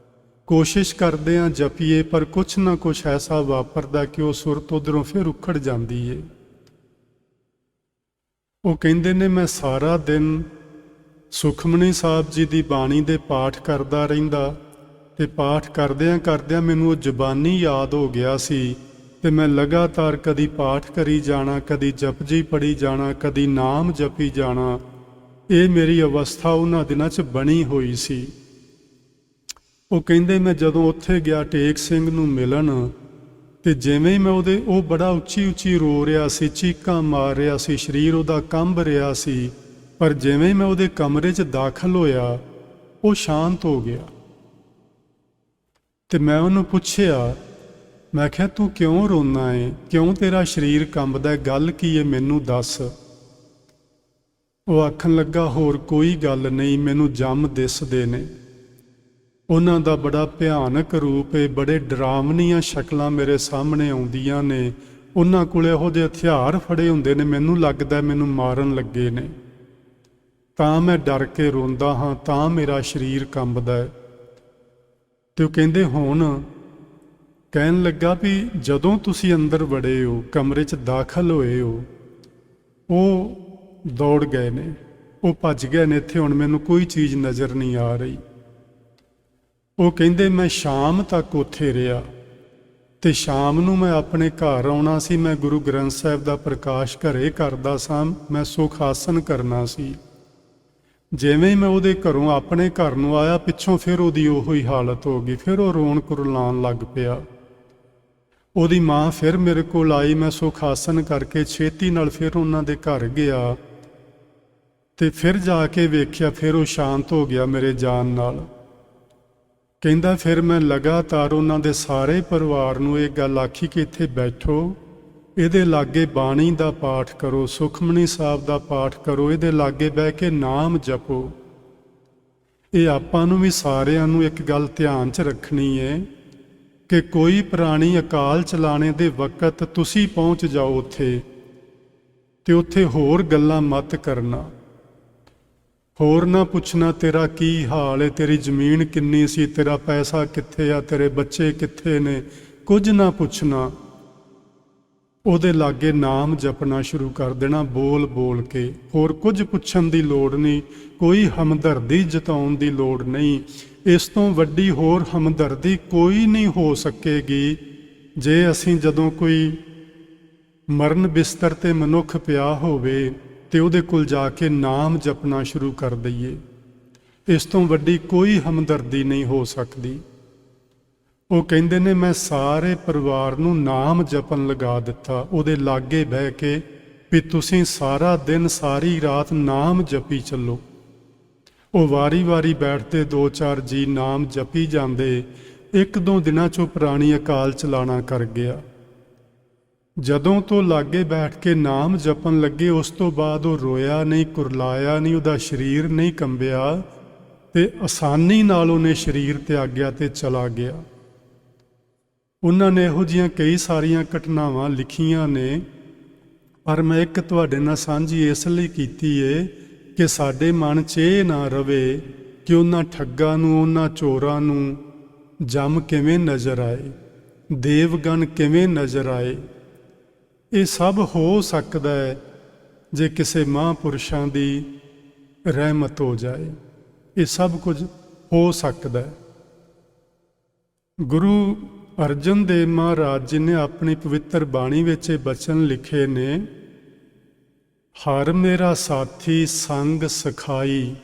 ਕੋਸ਼ਿਸ਼ ਕਰਦੇ ਹਾਂ ਜਪੀਏ, ਪਰ ਕੁਛ ਨਾ ਕੁਛ ਐਸਾ ਵਾਪਰਦਾ ਕਿ ਉਹ ਸੁਰਤ ਉੱਧਰੋਂ ਫਿਰ ਉਖੜ ਜਾਂਦੀ ਏ। ਉਹ ਕਹਿੰਦੇ ਨੇ, ਮੈਂ ਸਾਰਾ ਦਿਨ ਸੁਖਮਨੀ ਸਾਹਿਬ ਜੀ ਦੀ ਬਾਣੀ ਦੇ ਪਾਠ ਕਰਦਾ ਰਹਿੰਦਾ, ਤੇ ਪਾਠ ਕਰਦਿਆਂ ਕਰਦਿਆਂ ਮੈਨੂੰ ਉਹ ਜ਼ੁਬਾਨੀ ਯਾਦ ਹੋ ਗਿਆ ਸੀ, ਤੇ ਮੈਂ ਲਗਾਤਾਰ ਕਦੀ ਪਾਠ ਕਰੀ ਜਾਣਾ, ਕਦੀ ਜਪਜੀ ਪੜ੍ਹੀ ਜਾਣਾ, ਕਦੀ ਨਾਮ ਜਪੀ ਜਾਣਾ। ਇਹ ਮੇਰੀ ਅਵਸਥਾ ਉਹਨਾਂ ਦਿਨਾਂ 'ਚ ਬਣੀ ਹੋਈ ਸੀ। ਉਹ ਕਹਿੰਦੇ, ਮੈਂ ਜਦੋਂ ਉੱਥੇ ਗਿਆ ਟੇਕ ਸਿੰਘ ਨੂੰ ਮਿਲਣ, ਤੇ ਜਿਵੇਂ ਹੀ ਮੈਂ ਉਹ ਬੜਾ ਉੱਚੀ ਉੱਚੀ ਰੋ ਰਿਹਾ ਸੀ, ਚੀਕਾਂ ਮਾਰ ਰਿਹਾ ਸੀ, ਸਰੀਰ ਉਹਦਾ ਕੰਬ ਰਿਹਾ ਸੀ, ਪਰ ਜਿਵੇਂ ਹੀ ਮੈਂ ਉਹਦੇ ਕਮਰੇ 'ਚ ਦਾਖਲ ਹੋਇਆ, ਉਹ ਸ਼ਾਂਤ ਹੋ ਗਿਆ। ਤੇ ਮੈਂ ਉਹਨੂੰ ਪੁੱਛਿਆ, ਮੈਂ ਕਿਹਾ, ਤੂੰ ਕਿਉਂ ਰੋਂਦਾ ਏ? ਕਿਉਂ ਤੇਰਾ ਸਰੀਰ ਕੰਬਦਾ? ਗੱਲ ਕੀ ਏ, ਮੈਨੂੰ ਦੱਸ। ਉਹ ਆਖਣ ਲੱਗਾ, ਹੋਰ ਕੋਈ ਗੱਲ ਨਹੀਂ, ਮੈਨੂੰ ਜੰਮ ਦਿਸਦੇ ਨੇ। ਉਹਨਾਂ ਦਾ ਬੜਾ ਭਿਆਨਕ ਰੂਪ ਏ, ਬੜੇ ਡਰਾਵਨੀਆਂ ਸ਼ਕਲਾਂ ਮੇਰੇ ਸਾਹਮਣੇ ਆਉਂਦੀਆਂ ਨੇ। ਉਹਨਾਂ ਕੋਲ ਇਹੋ ਜਿਹੇ ਹਥਿਆਰ ਫੜੇ ਹੁੰਦੇ ਨੇ, ਮੈਨੂੰ ਲੱਗਦਾ ਮੈਨੂੰ ਮਾਰਨ ਲੱਗੇ ਨੇ। ਤਾਂ ਮੈਂ ਡਰ ਕੇ ਰੋਂਦਾ ਹਾਂ, ਤਾਂ ਮੇਰਾ ਸਰੀਰ ਕੰਬਦਾ ਹੈ। ਤੇ ਉਹ ਕਹਿੰਦੇ, ਹੁਣ ਕਹਿਣ ਲੱਗਾ ਵੀ ਜਦੋਂ ਤੁਸੀਂ ਅੰਦਰ ਵੜੇ ਹੋ, ਕਮਰੇ 'ਚ ਦਾਖਲ ਹੋਏ ਹੋ, ਉਹ ਦੌੜ ਗਏ ਨੇ, ਉਹ ਭੱਜ ਗਏ ਨੇ। ਇੱਥੇ ਹੁਣ ਮੈਨੂੰ ਕੋਈ ਚੀਜ਼ ਨਜ਼ਰ ਨਹੀਂ ਆ ਰਹੀ। ਉਹ ਕਹਿੰਦੇ, ਮੈਂ ਸ਼ਾਮ ਤੱਕ ਉੱਥੇ ਰਿਹਾ, ਤੇ ਸ਼ਾਮ ਨੂੰ ਮੈਂ ਆਪਣੇ ਘਰ ਆਉਣਾ ਸੀ। ਮੈਂ ਗੁਰੂ ਗ੍ਰੰਥ ਸਾਹਿਬ ਦਾ ਪ੍ਰਕਾਸ਼ ਘਰੇ ਕਰਦਾ ਸਾਂ, ਮੈਂ ਸੁਖ ਆਸਨ ਕਰਨਾ ਸੀ। ਜਿਵੇਂ ਹੀ ਮੈਂ ਉਹਦੇ ਘਰੋਂ ਆਪਣੇ ਘਰ ਨੂੰ ਆਇਆ, ਪਿੱਛੋਂ ਫਿਰ ਉਹਦੀ ਉਹੀ ਹਾਲਤ ਹੋ ਗਈ, ਫਿਰ ਉਹ ਰੋਣ ਕੁਰਲਾਉਣ ਲੱਗ ਪਿਆ। ਉਹਦੀ ਮਾਂ ਫਿਰ ਮੇਰੇ ਕੋਲ ਆਈ, ਮੈਂ ਸੁਖ ਆਸਨ ਕਰਕੇ ਛੇਤੀ ਨਾਲ ਫਿਰ ਉਹਨਾਂ ਦੇ ਘਰ ਗਿਆ, ਤੇ ਫਿਰ ਜਾ ਕੇ ਵੇਖਿਆ, ਫਿਰ ਉਹ ਸ਼ਾਂਤ ਹੋ ਗਿਆ ਮੇਰੇ ਜਾਣ ਨਾਲ। ਕਹਿੰਦਾ, ਫਿਰ ਮੈਂ ਲਗਾਤਾਰ ਉਹਨਾਂ ਦੇ ਸਾਰੇ ਪਰਿਵਾਰ ਨੂੰ ਇਹ ਗੱਲ ਆਖੀ ਕਿ ਇੱਥੇ ਬੈਠੋ, ਇਹਦੇ ਲਾਗੇ ਬਾਣੀ ਦਾ ਪਾਠ ਕਰੋ, ਸੁਖਮਨੀ ਸਾਹਿਬ ਦਾ ਪਾਠ ਕਰੋ, ਇਹਦੇ ਲਾਗੇ ਬਹਿ ਕੇ ਨਾਮ ਜਪੋ। ਇਹ ਆਪਾਂ ਨੂੰ ਵੀ ਸਾਰਿਆਂ ਨੂੰ ਇੱਕ ਗੱਲ ਧਿਆਨ 'ਚ ਰੱਖਣੀ ਹੈ ਕਿ ਕੋਈ ਪ੍ਰਾਣੀ ਅਕਾਲ ਚਲਾਣੇ ਦੇ ਵਕਤ ਤੁਸੀਂ ਪਹੁੰਚ ਜਾਓ ਉੱਥੇ, ਤੇ ਉੱਥੇ ਹੋਰ ਗੱਲਾਂ ਮਤ ਕਰਨਾ, ਹੋਰ ਨਾ ਪੁੱਛਣਾ ਤੇਰਾ ਕੀ ਹਾਲ ਹੈ, ਤੇਰੀ ਜ਼ਮੀਨ ਕਿੰਨੀ ਸੀ, ਤੇਰਾ ਪੈਸਾ ਕਿੱਥੇ ਆ, ਤੇਰੇ ਬੱਚੇ ਕਿੱਥੇ ਨੇ, ਕੁਝ ਨਾ ਪੁੱਛਣਾ। ਉਹਦੇ ਲਾਗੇ ਨਾਮ ਜਪਣਾ ਸ਼ੁਰੂ ਕਰ ਦੇਣਾ ਬੋਲ ਬੋਲ ਕੇ। ਹੋਰ ਕੁਝ ਪੁੱਛਣ ਦੀ ਲੋੜ ਨਹੀਂ, ਕੋਈ ਹਮਦਰਦੀ ਜਤਾਉਣ ਦੀ ਲੋੜ ਨਹੀਂ। ਇਸ ਤੋਂ ਵੱਡੀ ਹੋਰ ਹਮਦਰਦੀ ਕੋਈ ਨਹੀਂ ਹੋ ਸਕੇਗੀ ਜੇ ਅਸੀਂ ਜਦੋਂ ਕੋਈ ਮਰਨ ਬਿਸਤਰ ਤੇ ਮਨੁੱਖ ਪਿਆ ਹੋਵੇ ਤੇ ਉਹਦੇ ਕੋਲ ਜਾ ਕੇ ਨਾਮ ਜਪਣਾ ਸ਼ੁਰੂ ਕਰ ਦਈਏ। ਇਸ ਤੋਂ ਵੱਡੀ ਕੋਈ ਹਮਦਰਦੀ ਨਹੀਂ ਹੋ ਸਕਦੀ। ਉਹ ਕਹਿੰਦੇ ਨੇ ਮੈਂ ਸਾਰੇ ਪਰਿਵਾਰ ਨੂੰ ਨਾਮ ਜਪਣ ਲਗਾ ਦਿੱਤਾ, ਉਹਦੇ ਲਾਗੇ ਬਹਿ ਕੇ ਵੀ ਤੁਸੀਂ ਸਾਰਾ ਦਿਨ ਸਾਰੀ ਰਾਤ ਨਾਮ ਜਪੀ ਚੱਲੋ। ਉਹ ਵਾਰੀ-ਵਾਰੀ ਬੈਠਦੇ 2-4 ਜੀ ਨਾਮ ਜਪੀ ਜਾਂਦੇ। 1-2 ਦਿਨਾਂ 'ਚੋਂ ਪੁਰਾਣੀ ਅਕਾਲ ਚਲਾਣਾ ਕਰ ਗਿਆ। ਜਦੋਂ ਤੋਂ ਲਾਗੇ ਬੈਠ ਕੇ ਨਾਮ ਜਪਣ ਲੱਗੇ ਉਸ ਤੋਂ ਬਾਅਦ ਉਹ ਰੋਇਆ ਨਹੀਂ, ਕੁਰਲਾਇਆ ਨਹੀਂ, ਉਹਦਾ ਸਰੀਰ ਨਹੀਂ ਕੰਬਿਆ ਤੇ ਆਸਾਨੀ ਨਾਲ ਉਹਨੇ ਸਰੀਰ ਤਿਆਗਿਆ ਤੇ ਚਲਾ ਗਿਆ। ਉਹਨਾਂ ਨੇ ਇਹੋ ਜਿਹੀਆਂ ਕਈ ਸਾਰੀਆਂ ਘਟਨਾਵਾਂ ਲਿਖੀਆਂ ਨੇ, ਪਰ ਮੈਂ ਇੱਕ ਤੁਹਾਡੇ ਨਾਲ ਸਾਂਝੀ ਇਸ ਲਈ ਕੀਤੀ ਏ ਕਿ ਸਾਡੇ ਮਨ 'ਚ ਇਹ ਨਾ ਰਵੇ ਕਿ ਉਹਨਾਂ ਠੱਗਾਂ ਨੂੰ, ਉਹਨਾਂ ਚੋਰਾਂ ਨੂੰ ਜੰਮ ਕਿਵੇਂ ਨਜ਼ਰ ਆਏ, ਦੇਵਗਣ ਕਿਵੇਂ ਨਜ਼ਰ ਆਏ। ਇਹ ਸਭ ਹੋ ਸਕਦਾ ਹੈ ਜੇ ਕਿਸੇ ਮਹਾਂਪੁਰਸ਼ਾਂ ਦੀ ਰਹਿਮਤ ਹੋ ਜਾਏ। ਇਹ ਸਭ ਕੁਝ ਹੋ ਸਕਦਾ ਹੈ। ਗੁਰੂ ਅਰਜਨ ਦੇਵ ਮਹਾਰਾਜ ਜੀ ਨੇ ਆਪਣੀ ਪਵਿੱਤਰ ਬਾਣੀ ਵਿੱਚ ਇਹ ਬਚਨ ਲਿਖੇ ਨੇ, ਹਰ ਮੇਰਾ ਸਾਥੀ ਸੰਗ ਸਖਾਈ,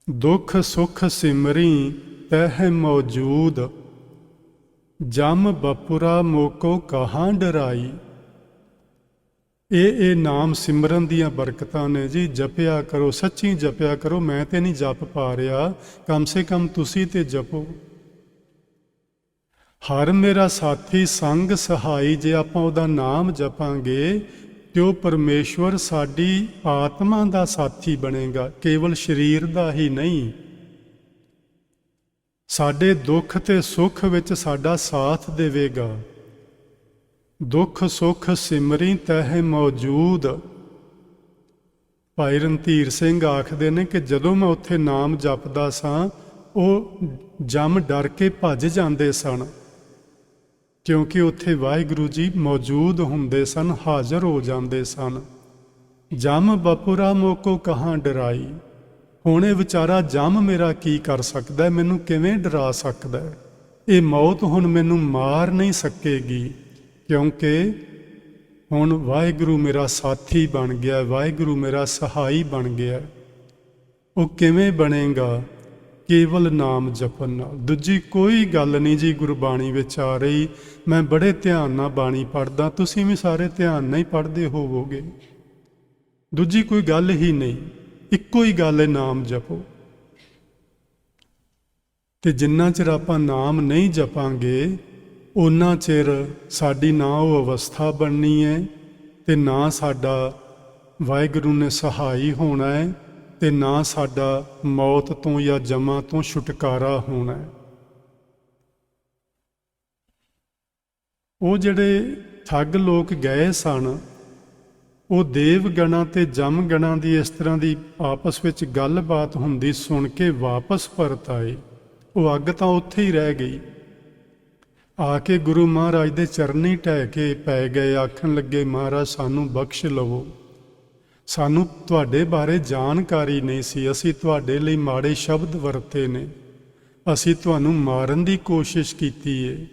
ਦੁੱਖ ਸੁਖ ਸਿਮਰੀ ਤਹਿ ਮੌਜੂਦ, ਜਮ ਬਪੁਰਾ ਮੋਕੋ ਕਹਾਂ ਡਰਾਈ। ਇਹ ਨਾਮ ਸਿਮਰਨ ਦੀਆਂ ਬਰਕਤਾਂ ਨੇ ਜੀ। ਜਪਿਆ ਕਰੋ, ਸੱਚੀ ਜਪਿਆ ਕਰੋ। ਮੈਂ ਤੇ ਨਹੀਂ ਜਪ ਪਾ ਰਿਹਾ, ਕਮ ਸੇ ਕਮ ਤੁਸੀਂ ਤੇ ਜਪੋ। ਹਰ ਮੇਰਾ ਸਾਥੀ ਸੰਗ ਸਹਾਈ, ਜੇ ਆਪਾਂ ਉਹਦਾ ਨਾਮ ਜਪਾਂਗੇ ਤੇ ਉਹ ਪਰਮੇਸ਼ਵਰ ਸਾਡੀ ਆਤਮਾ ਦਾ ਸਾਥੀ ਬਣੇਗਾ, ਕੇਵਲ ਸਰੀਰ ਦਾ ਹੀ ਨਹੀਂ। ਸਾਡੇ ਦੁੱਖ ਤੇ ਸੁੱਖ ਵਿੱਚ ਸਾਡਾ ਸਾਥ ਦੇਵੇਗਾ। ਦੁੱਖ ਸੁੱਖ ਸਿਮਰੀ ਤਹਿ ਮੌਜੂਦ। ਭਾਈ ਰਣਧੀਰ ਸਿੰਘ ਆਖਦੇ ਨੇ ਕਿ ਜਦੋਂ ਮੈਂ ਉੱਥੇ ਨਾਮ ਜਪਦਾ ਸਾਂ ਉਹ ਜੰਮ ਡਰ ਕੇ ਭੱਜ ਜਾਂਦੇ ਸਨ, ਕਿਉਂਕਿ ਉੱਥੇ ਵਾਹਿਗੁਰੂ ਜੀ ਮੌਜੂਦ ਹੁੰਦੇ ਸਨ, ਹਾਜ਼ਰ ਹੋ ਜਾਂਦੇ ਸਨ। ਜੰਮ ਬਪੁਰਾ ਮੋਕੋ ਕਹਾਂ ਡਰਾਈ। ਹੁਣ ਇਹ ਵਿਚਾਰਾ ਜੰਮ ਮੇਰਾ ਕੀ ਕਰ ਸਕਦਾ, ਮੈਨੂੰ ਕਿਵੇਂ ਡਰਾ ਸਕਦਾ? ਇਹ ਮੌਤ ਹੁਣ ਮੈਨੂੰ ਮਾਰ ਨਹੀਂ ਸਕੇਗੀ, ਕਿਉਂਕਿ ਹੁਣ ਵਾਹਿਗੁਰੂ ਮੇਰਾ ਸਾਥੀ ਬਣ ਗਿਆ, ਵਾਹਿਗੁਰੂ ਮੇਰਾ ਸਹਾਈ ਬਣ ਗਿਆ। ਉਹ ਕਿਵੇਂ ਬਣੇਗਾ? ਕੇਵਲ ਨਾਮ ਜਪਣ ਨਾਲ। ਦੂਜੀ ਕੋਈ ਗੱਲ ਨਹੀਂ ਜੀ ਗੁਰਬਾਣੀ ਵਿੱਚ ਆ ਰਹੀ। ਮੈਂ ਬੜੇ ਧਿਆਨ ਨਾਲ ਬਾਣੀ ਪੜ੍ਹਦਾ, ਤੁਸੀਂ ਵੀ ਸਾਰੇ ਧਿਆਨ ਨਾਲ ਹੀ ਪੜ੍ਹਦੇ ਹੋਵੋਗੇ। ਦੂਜੀ ਕੋਈ ਗੱਲ ਹੀ ਨਹੀਂ, ਇੱਕੋ ਹੀ ਗੱਲ ਹੈ, ਨਾਮ ਜਪੋ। ਤੇ ਜਿੰਨਾ ਚਿਰ ਆਪਾਂ ਨਾਮ ਨਹੀਂ ਜਪਾਂਗੇ ਓਨਾ ਚਿਰ ਸਾਡੀ ਨਾ ਉਹ ਅਵਸਥਾ ਬਣਨੀ ਹੈ ਤੇ ਨਾ ਸਾਡਾ ਵਾਹਿਗੁਰੂ ਨੇ ਸਹਾਈ ਹੋਣਾ ਹੈ ਤੇ ਨਾ ਸਾਡਾ ਮੌਤ ਤੋਂ ਜਾਂ ਜਮਾਂ ਤੋਂ ਛੁਟਕਾਰਾ ਹੋਣਾ ਹੈ। ਉਹ ਜਿਹੜੇ ਠੱਗ ਲੋਕ ਗਏ ਸਨ, ਉਹ ਦੇਵਗਣਾਂ ਤੇ ਜਮਗਣਾਂ ਦੀ ਇਸ ਤਰ੍ਹਾਂ ਦੀ ਆਪਸ ਵਿੱਚ ਗੱਲਬਾਤ ਹੁੰਦੀ ਸੁਣ ਕੇ ਵਾਪਸ ਪਰਤ ਆਏ। ਉਹ ਅੱਗ ਤਾਂ ਉੱਥੇ ਹੀ ਰਹਿ ਗਈ। ਆ ਕੇ ਗੁਰੂ ਮਹਾਰਾਜ ਦੇ ਚਰਨੀ ਢਹਿ ਕੇ ਪੈ ਗਏ, ਆਖਣ ਲੱਗੇ ਮਹਾਰਾਜ ਸਾਨੂੰ ਬਖਸ਼ ਲਵੋ, ਸਾਨੂੰ ਤੁਹਾਡੇ ਬਾਰੇ ਜਾਣਕਾਰੀ ਨਹੀਂ ਸੀ, ਅਸੀਂ ਤੁਹਾਡੇ ਲਈ ਮਾੜੇ ਸ਼ਬਦ ਵਰਤੇ ਨੇ, ਅਸੀਂ ਤੁਹਾਨੂੰ ਮਾਰਨ ਦੀ ਕੋਸ਼ਿਸ਼ ਕੀਤੀ ਏ,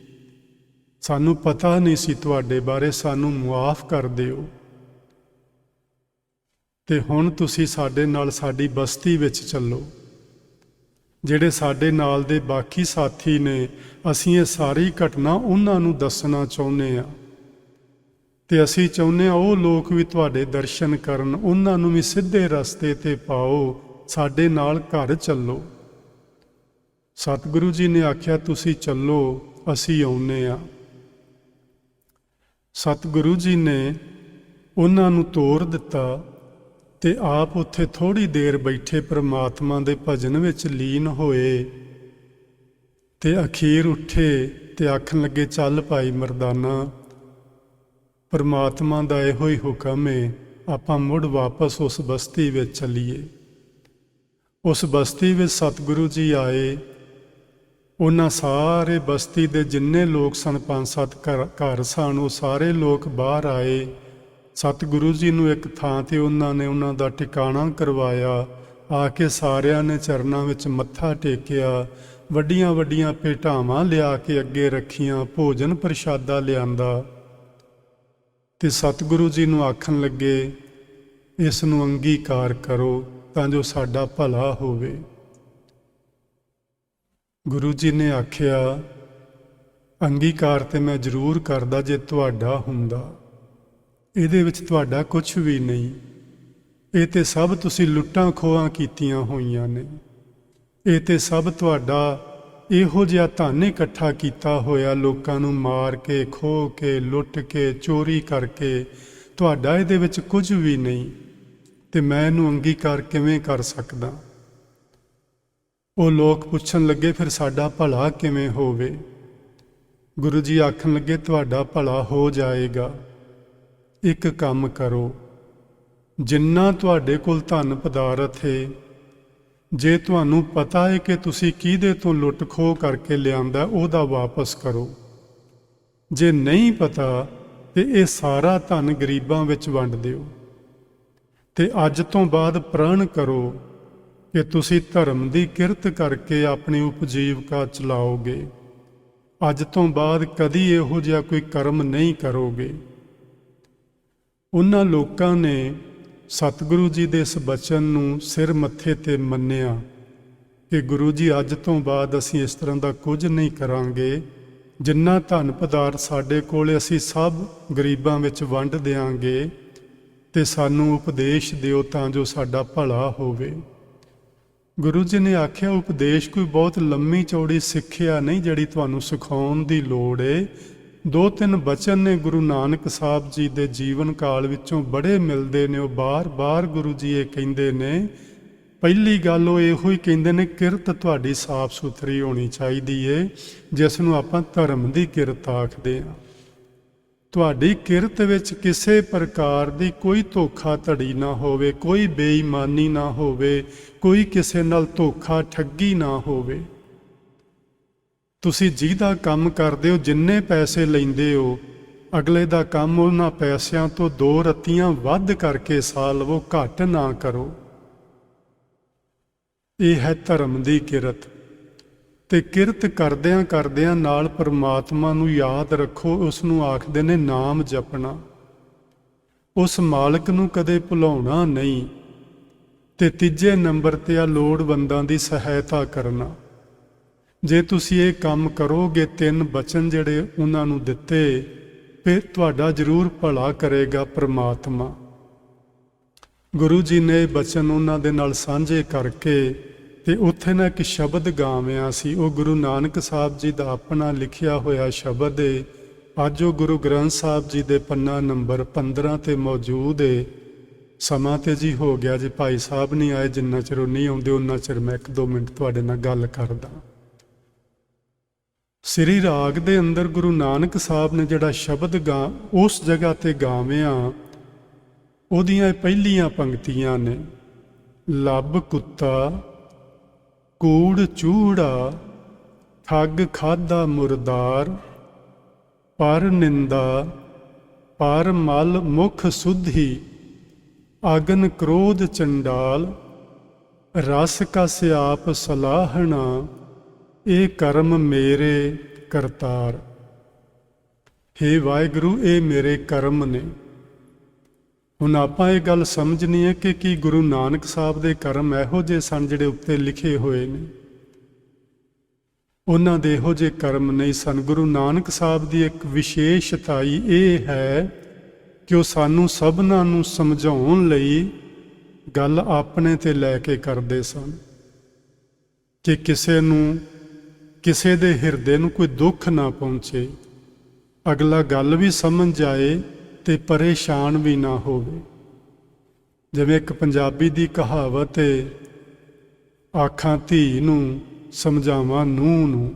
ਸਾਨੂੰ ਪਤਾ ਨਹੀਂ ਸੀ ਤੁਹਾਡੇ ਬਾਰੇ, ਸਾਨੂੰ ਮੁਆਫ ਕਰ ਦਿਓ। ਤੇ ਹੁਣ ਤੁਸੀਂ ਸਾਡੇ ਨਾਲ ਸਾਡੀ ਬਸਤੀ ਵਿੱਚ ਚੱਲੋ। ਜਿਹੜੇ ਸਾਡੇ ਨਾਲ ਦੇ ਬਾਕੀ ਸਾਥੀ ਨੇ, ਅਸੀਂ ਇਹ ਸਾਰੀ ਘਟਨਾ ਉਹਨਾਂ ਨੂੰ ਦੱਸਣਾ ਚਾਹੁੰਦੇ ਹਾਂ ਤੇ ਅਸੀਂ ਚਾਹੁੰਦੇ ਹਾਂ ਉਹ ਲੋਕ ਵੀ ਤੁਹਾਡੇ ਦਰਸ਼ਨ ਕਰਨ, ਉਹਨਾਂ ਨੂੰ ਵੀ ਸਿੱਧੇ ਰਸਤੇ ਤੇ ਪਾਓ, ਸਾਡੇ ਨਾਲ ਘਰ ਚੱਲੋ। ਸਤਿਗੁਰੂ ਜੀ ਨੇ ਆਖਿਆ ਤੁਸੀਂ ਚੱਲੋ, ਅਸੀਂ ਆਉਂਦੇ ਹਾਂ। ਸਤਿਗੁਰੂ ਜੀ ਨੇ ਉਹਨਾਂ ਨੂੰ ਤੋਰ ਦਿੱਤਾ ਤੇ ਆਪ ਉੱਥੇ ਥੋੜ੍ਹੀ ਦੇਰ ਬੈਠੇ ਪਰਮਾਤਮਾ ਦੇ ਭਜਨ ਵਿੱਚ ਲੀਨ ਹੋਏ ਤੇ ਅਖੀਰ ਉੱਠੇ ਤੇ ਆਖਣ ਲੱਗੇ ਚੱਲ ਭਾਈ ਮਰਦਾਨਾ, ਪਰਮਾਤਮਾ ਦਾ ਇਹੋ ਹੀ ਹੁਕਮ ਹੈ, ਆਪਾਂ ਮੁੜ ਵਾਪਸ ਉਸ ਬਸਤੀ ਵਿੱਚ ਚੱਲੀਏ। ਉਸ ਬਸਤੀ ਵਿੱਚ ਸਤਿਗੁਰੂ ਜੀ ਆਏ। ਉਹਨਾਂ ਸਾਰੇ ਬਸਤੀ ਦੇ ਜਿੰਨੇ ਲੋਕ ਸਨ, 5-7 ਘਰ ਸਨ, ਉਹ ਸਾਰੇ ਲੋਕ ਬਾਹਰ ਆਏ। ਸਤਿਗੁਰੂ ਜੀ ਨੂੰ ਇੱਕ ਥਾਂ ਤੇ ਉਹਨਾਂ ਨੇ ਉਹਨਾਂ ਦਾ ਟਿਕਾਣਾ ਕਰਵਾਇਆ। ਆ ਕੇ ਸਾਰਿਆਂ ਨੇ ਚਰਨਾਂ ਵਿੱਚ ਮੱਥਾ ਟੇਕਿਆ, ਵੱਡੀਆਂ ਵੱਡੀਆਂ ਭੇਟਾਵਾਂ ਲਿਆ ਕੇ ਅੱਗੇ ਰੱਖੀਆਂ, ਭੋਜਨ ਪ੍ਰਸ਼ਾਦਾ ਲਿਆਂਦਾ ਤੇ ਸਤਿਗੁਰੂ ਜੀ ਨੂੰ ਆਖਣ ਲੱਗੇ, ਇਸ ਨੂੰ ਅੰਗੀਕਾਰ ਕਰੋ ਤਾਂ ਜੋ ਸਾਡਾ ਭਲਾ ਹੋਵੇ। ਗੁਰੂ ਜੀ ਨੇ ਆਖਿਆ, ਅੰਗੀਕਾਰ ਤੇ ਮੈਂ ਜ਼ਰੂਰ ਕਰਦਾ ਜੇ ਤੁਹਾਡਾ ਹੁੰਦਾ, ਇਹਦੇ ਵਿੱਚ ਤੁਹਾਡਾ ਕੁਝ ਵੀ ਨਹੀਂ, ਇਹ ਤੇ ਸਭ ਤੁਸੀਂ ਲੁੱਟਾਂ ਖੋਹਾਂ ਕੀਤੀਆਂ ਹੋਈਆਂ ਨੇ, ਇਹ ਤੇ ਸਭ ਤੁਹਾਡਾ ਇਹੋ ਜਿਹਾ ਧਨ ਇਕੱਠਾ ਕੀਤਾ ਹੋਇਆ, ਲੋਕਾਂ ਨੂੰ ਮਾਰ ਕੇ, ਖੋਹ ਕੇ, ਲੁੱਟ ਕੇ, ਚੋਰੀ ਕਰਕੇ, ਤੁਹਾਡਾ ਇਹਦੇ ਵਿੱਚ ਕੁਝ ਵੀ ਨਹੀਂ, ਤੇ ਮੈਂ ਇਹਨੂੰ ਅੰਗੀਕਾਰ ਕਿਵੇਂ ਕਰ ਸਕਦਾ। ਉਹ ਲੋਕ ਪੁੱਛਣ ਲੱਗੇ, ਫਿਰ ਸਾਡਾ ਭਲਾ ਕਿਵੇਂ ਹੋਵੇ। ਗੁਰੂ ਜੀ ਆਖਣ ਲੱਗੇ, ਤੁਹਾਡਾ ਭਲਾ ਹੋ ਜਾਏਗਾ। ਇੱਕ ਕੰਮ ਕਰੋ, ਜਿੰਨਾ ਤੁਹਾਡੇ ਕੋਲ ਧਨ ਪਦਾਰਥ ਹੈ, ਜੇ ਤੁਹਾਨੂੰ ਪਤਾ ਹੈ ਕਿ ਤੁਸੀਂ ਕਿਹਦੇ ਤੋਂ ਲੁੱਟ ਖੋਹ ਕਰਕੇ ਲਿਆਂਦਾ, ਉਹਦਾ ਵਾਪਸ ਕਰੋ। ਜੇ ਨਹੀਂ ਪਤਾ ਤੇ ਇਹ ਸਾਰਾ ਧਨ ਗਰੀਬਾਂ ਵਿੱਚ ਵੰਡ ਦਿਓ। ਤੇ ਅੱਜ ਤੋਂ ਬਾਅਦ ਪ੍ਰਣ ਕਰੋ ਕਿ ਤੁਸੀਂ ਧਰਮ ਦੀ ਕਿਰਤ ਕਰਕੇ ਆਪਣੀ ਉਪਜੀਵਕਾ ਚਲਾਓਗੇ। ਅੱਜ ਤੋਂ ਬਾਅਦ ਕਦੀ ਇਹੋ ਜਿਹਾ ਕੋਈ ਕਰਮ ਨਹੀਂ ਕਰੋਗੇ। ਉਹਨਾਂ ਲੋਕਾਂ ਨੇ ਸਤਿਗੁਰੂ ਜੀ ਦੇ ਇਸ ਬਚਨ ਨੂੰ ਸਿਰ ਮੱਥੇ ਤੇ ਮੰਨਿਆ ਕਿ ਗੁਰੂ ਜੀ ਅੱਜ ਤੋਂ ਬਾਅਦ ਅਸੀਂ ਇਸ ਤਰ੍ਹਾਂ ਦਾ ਕੁਝ ਨਹੀਂ ਕਰਾਂਗੇ, ਜਿੰਨਾ ਧਨ ਪਦਾਰਥ ਸਾਡੇ ਕੋਲ ਅਸੀਂ ਸਭ ਗਰੀਬਾਂ ਵਿੱਚ ਵੰਡ ਦਿਆਂਗੇ, ਤੇ ਸਾਨੂੰ ਉਪਦੇਸ਼ ਦਿਓ ਤਾਂ ਜੋ ਸਾਡਾ ਭਲਾ ਹੋਵੇ। ਗੁਰੂ ਜੀ ਨੇ ਆਖਿਆ, ਉਪਦੇਸ਼ ਕੋਈ ਬਹੁਤ ਲੰਮੀ ਚੌੜੀ ਸਿੱਖਿਆ ਨਹੀਂ ਜਿਹੜੀ ਤੁਹਾਨੂੰ ਸਿਖਾਉਣ ਦੀ ਲੋੜ ਏ। 2-3 ਬਚਨ ਨੇ ਗੁਰੂ ਨਾਨਕ ਸਾਹਿਬ ਜੀ ਦੇ ਜੀਵਨ ਕਾਲ ਵਿੱਚੋਂ ਬੜੇ ਮਿਲਦੇ ਨੇ। ਉਹ ਬਾਰ-ਬਾਰ ਗੁਰੂ ਜੀ ਇਹ ਕਹਿੰਦੇ ਨੇ, ਪਹਿਲੀ ਗੱਲ ਉਹ ਇਹੋ ਹੀ ਕਹਿੰਦੇ ਨੇ, ਕਿਰਤ ਤੁਹਾਡੀ ਸਾਫ਼ ਸੁਥਰੀ ਹੋਣੀ ਚਾਹੀਦੀ ਏ, ਜਿਸ ਨੂੰ ਆਪਾਂ ਧਰਮ ਦੀ ਕਿਰਤ ਆਖਦੇ ਹਾਂ। ਤੁਹਾਡੀ ਕਿਰਤ ਵਿੱਚ ਕਿਸੇ ਪ੍ਰਕਾਰ ਦੀ ਕੋਈ ਧੋਖਾ ਧੜੀ ਨਾ ਹੋਵੇ, ਕੋਈ ਬੇਈਮਾਨੀ ਨਾ ਹੋਵੇ, ਕੋਈ ਕਿਸੇ ਨਾਲ ਧੋਖਾ ਠੱਗੀ ਨਾ ਹੋਵੇ। ਤੁਸੀਂ ਜਿਹਦਾ ਕੰਮ ਕਰਦੇ ਹੋ, ਜਿੰਨੇ ਪੈਸੇ ਲੈਂਦੇ ਹੋ, ਅਗਲੇ ਦਾ ਕੰਮ ਉਹਨਾਂ ਪੈਸਿਆਂ ਤੋਂ 2 ਰੱਤੀਆਂ ਵੱਧ ਕਰਕੇ ਸਾਲ ਲਵੋ, ਘੱਟ ਨਾ ਕਰੋ। ਇਹ ਹੈ ਧਰਮ ਦੀ ਕਿਰਤ। ਤੇ ਕਿਰਤ ਕਰਦਿਆਂ ਕਰਦਿਆਂ ਨਾਲ ਪਰਮਾਤਮਾ ਨੂੰ ਯਾਦ ਰੱਖੋ। ਉਸ ਨੂੰ ਆਖਦੇ ਨੇ ਨਾਮ ਜਪਣਾ। ਉਸ ਮਾਲਕ ਨੂੰ ਕਦੇ ਭੁਲਾਉਣਾ ਨਹੀਂ। ਤੇ ਤੀਜੇ ਨੰਬਰ ਤੇ ਆ ਲੋੜਵੰਦਾਂ ਦੀ ਸਹਾਇਤਾ ਕਰਨਾ। ਜੇ ਤੁਸੀਂ ਇਹ ਕੰਮ ਕਰੋਗੇ, 3 ਬਚਨ ਜਿਹੜੇ ਉਹਨਾਂ ਨੂੰ ਦਿੱਤੇ, ਫਿਰ ਤੁਹਾਡਾ ਜ਼ਰੂਰ ਭਲਾ ਕਰੇਗਾ ਪਰਮਾਤਮਾ। ਗੁਰੂ ਜੀ ਨੇ ਬਚਨ ਉਹਨਾਂ ਦੇ ਨਾਲ ਸਾਂਝੇ ਕਰਕੇ ਤੇ ਉੱਥੇ ਨਾ ਇੱਕ ਸ਼ਬਦ ਗਾਵਿਆ ਸੀ। ਉਹ ਗੁਰੂ ਨਾਨਕ ਸਾਹਿਬ ਜੀ ਦਾ ਆਪਣਾ ਲਿਖਿਆ ਹੋਇਆ ਸ਼ਬਦ ਹੈ। ਅੱਜ ਉਹ ਗੁਰੂ ਗ੍ਰੰਥ ਸਾਹਿਬ ਜੀ ਦੇ ਪੰਨਾ ਨੰਬਰ 15 ਤੇ ਮੌਜੂਦ ਹੈ। ਸਮਾਂ ਤੇ ਜੀ ਹੋ ਗਿਆ ਜੀ, ਭਾਈ ਸਾਹਿਬ ਨਹੀਂ ਆਏ। ਜਿੰਨਾ ਚਿਰ ਉਹ ਨਹੀਂ ਆਉਂਦੇ ਉਹਨਾਂ ਚਿਰ ਮੈਂ 1-2 ਮਿੰਟ ਤੁਹਾਡੇ ਨਾਲ ਗੱਲ ਕਰਦਾ। ਸ੍ਰੀ ਰਾਗ ਦੇ ਅੰਦਰ ਗੁਰੂ ਨਾਨਕ ਸਾਹਿਬ ਨੇ ਜਿਹੜਾ ਸ਼ਬਦ ਉਸ ਜਗ੍ਹਾ ਤੇ ਗਾਵਿਆ, ਉਹਦੀਆਂ ਇਹ ਪਹਿਲੀਆਂ ਪੰਕਤੀਆਂ ਨੇ। ਲੱਭ ਕੁੱਤਾ ਕੂੜ ਚੂੜਾ, ਠੱਗ ਖਾਧਾ ਮੁਰਦਾਰ, ਪਰ ਨਿੰਦਾ ਪਰ ਮਲ ਮੁਖ ਸੁਧੀ, ਅਗਨ ਕ੍ਰੋਧ ਚੰਡਾਲ, ਰਸ ਕਸ ਆਪ ਸਲਾਹਣਾ, ਇਹ ਕਰਮ ਮੇਰੇ ਕਰਤਾਰ। ਹੇ ਵਾਹਿਗੁਰੂ, ਇਹ ਮੇਰੇ ਕਰਮ ਨੇ। ਹੁਣ ਆਪਾਂ ਇਹ ਗੱਲ ਸਮਝਣੀ ਹੈ ਕਿ ਕੀ ਗੁਰੂ ਨਾਨਕ ਸਾਹਿਬ ਦੇ ਕਰਮ ਇਹੋ ਜਿਹੇ ਸਨ ਜਿਹੜੇ ਉੱਤੇ ਲਿਖੇ ਹੋਏ ਨੇ? ਉਹਨਾਂ ਦੇ ਇਹੋ ਜਿਹੇ ਕਰਮ ਨਹੀਂ ਸਨ। ਗੁਰੂ ਨਾਨਕ ਸਾਹਿਬ ਦੀ ਇੱਕ ਵਿਸ਼ੇਸ਼ਤਾਈ ਇਹ ਹੈ ਕਿ ਉਹ ਸਾਨੂੰ ਸਭਨਾਂ ਨੂੰ ਸਮਝਾਉਣ ਲਈ ਗੱਲ ਆਪਣੇ ਤੇ ਲੈ ਕੇ ਕਰਦੇ ਸਨ, ਕਿ ਕਿਸੇ ਨੂੰ, ਕਿਸੇ ਦੇ ਹਿਰਦੇ ਨੂੰ ਕੋਈ ਦੁੱਖ ਨਾ ਪਹੁੰਚੇ, ਅਗਲਾ ਗੱਲ ਵੀ ਸਮਝ ਜਾਏ ਤੇ ਪਰੇਸ਼ਾਨ ਵੀ ਨਾ ਹੋਵੇ। ਜਿਵੇਂ ਇੱਕ ਪੰਜਾਬੀ ਦੀ ਕਹਾਵਤ ਹੈ, ਆਖਾਂ ਧੀ ਨੂੰ ਸਮਝਾਵਾਂ ਨੂੰਹ ਨੂੰ।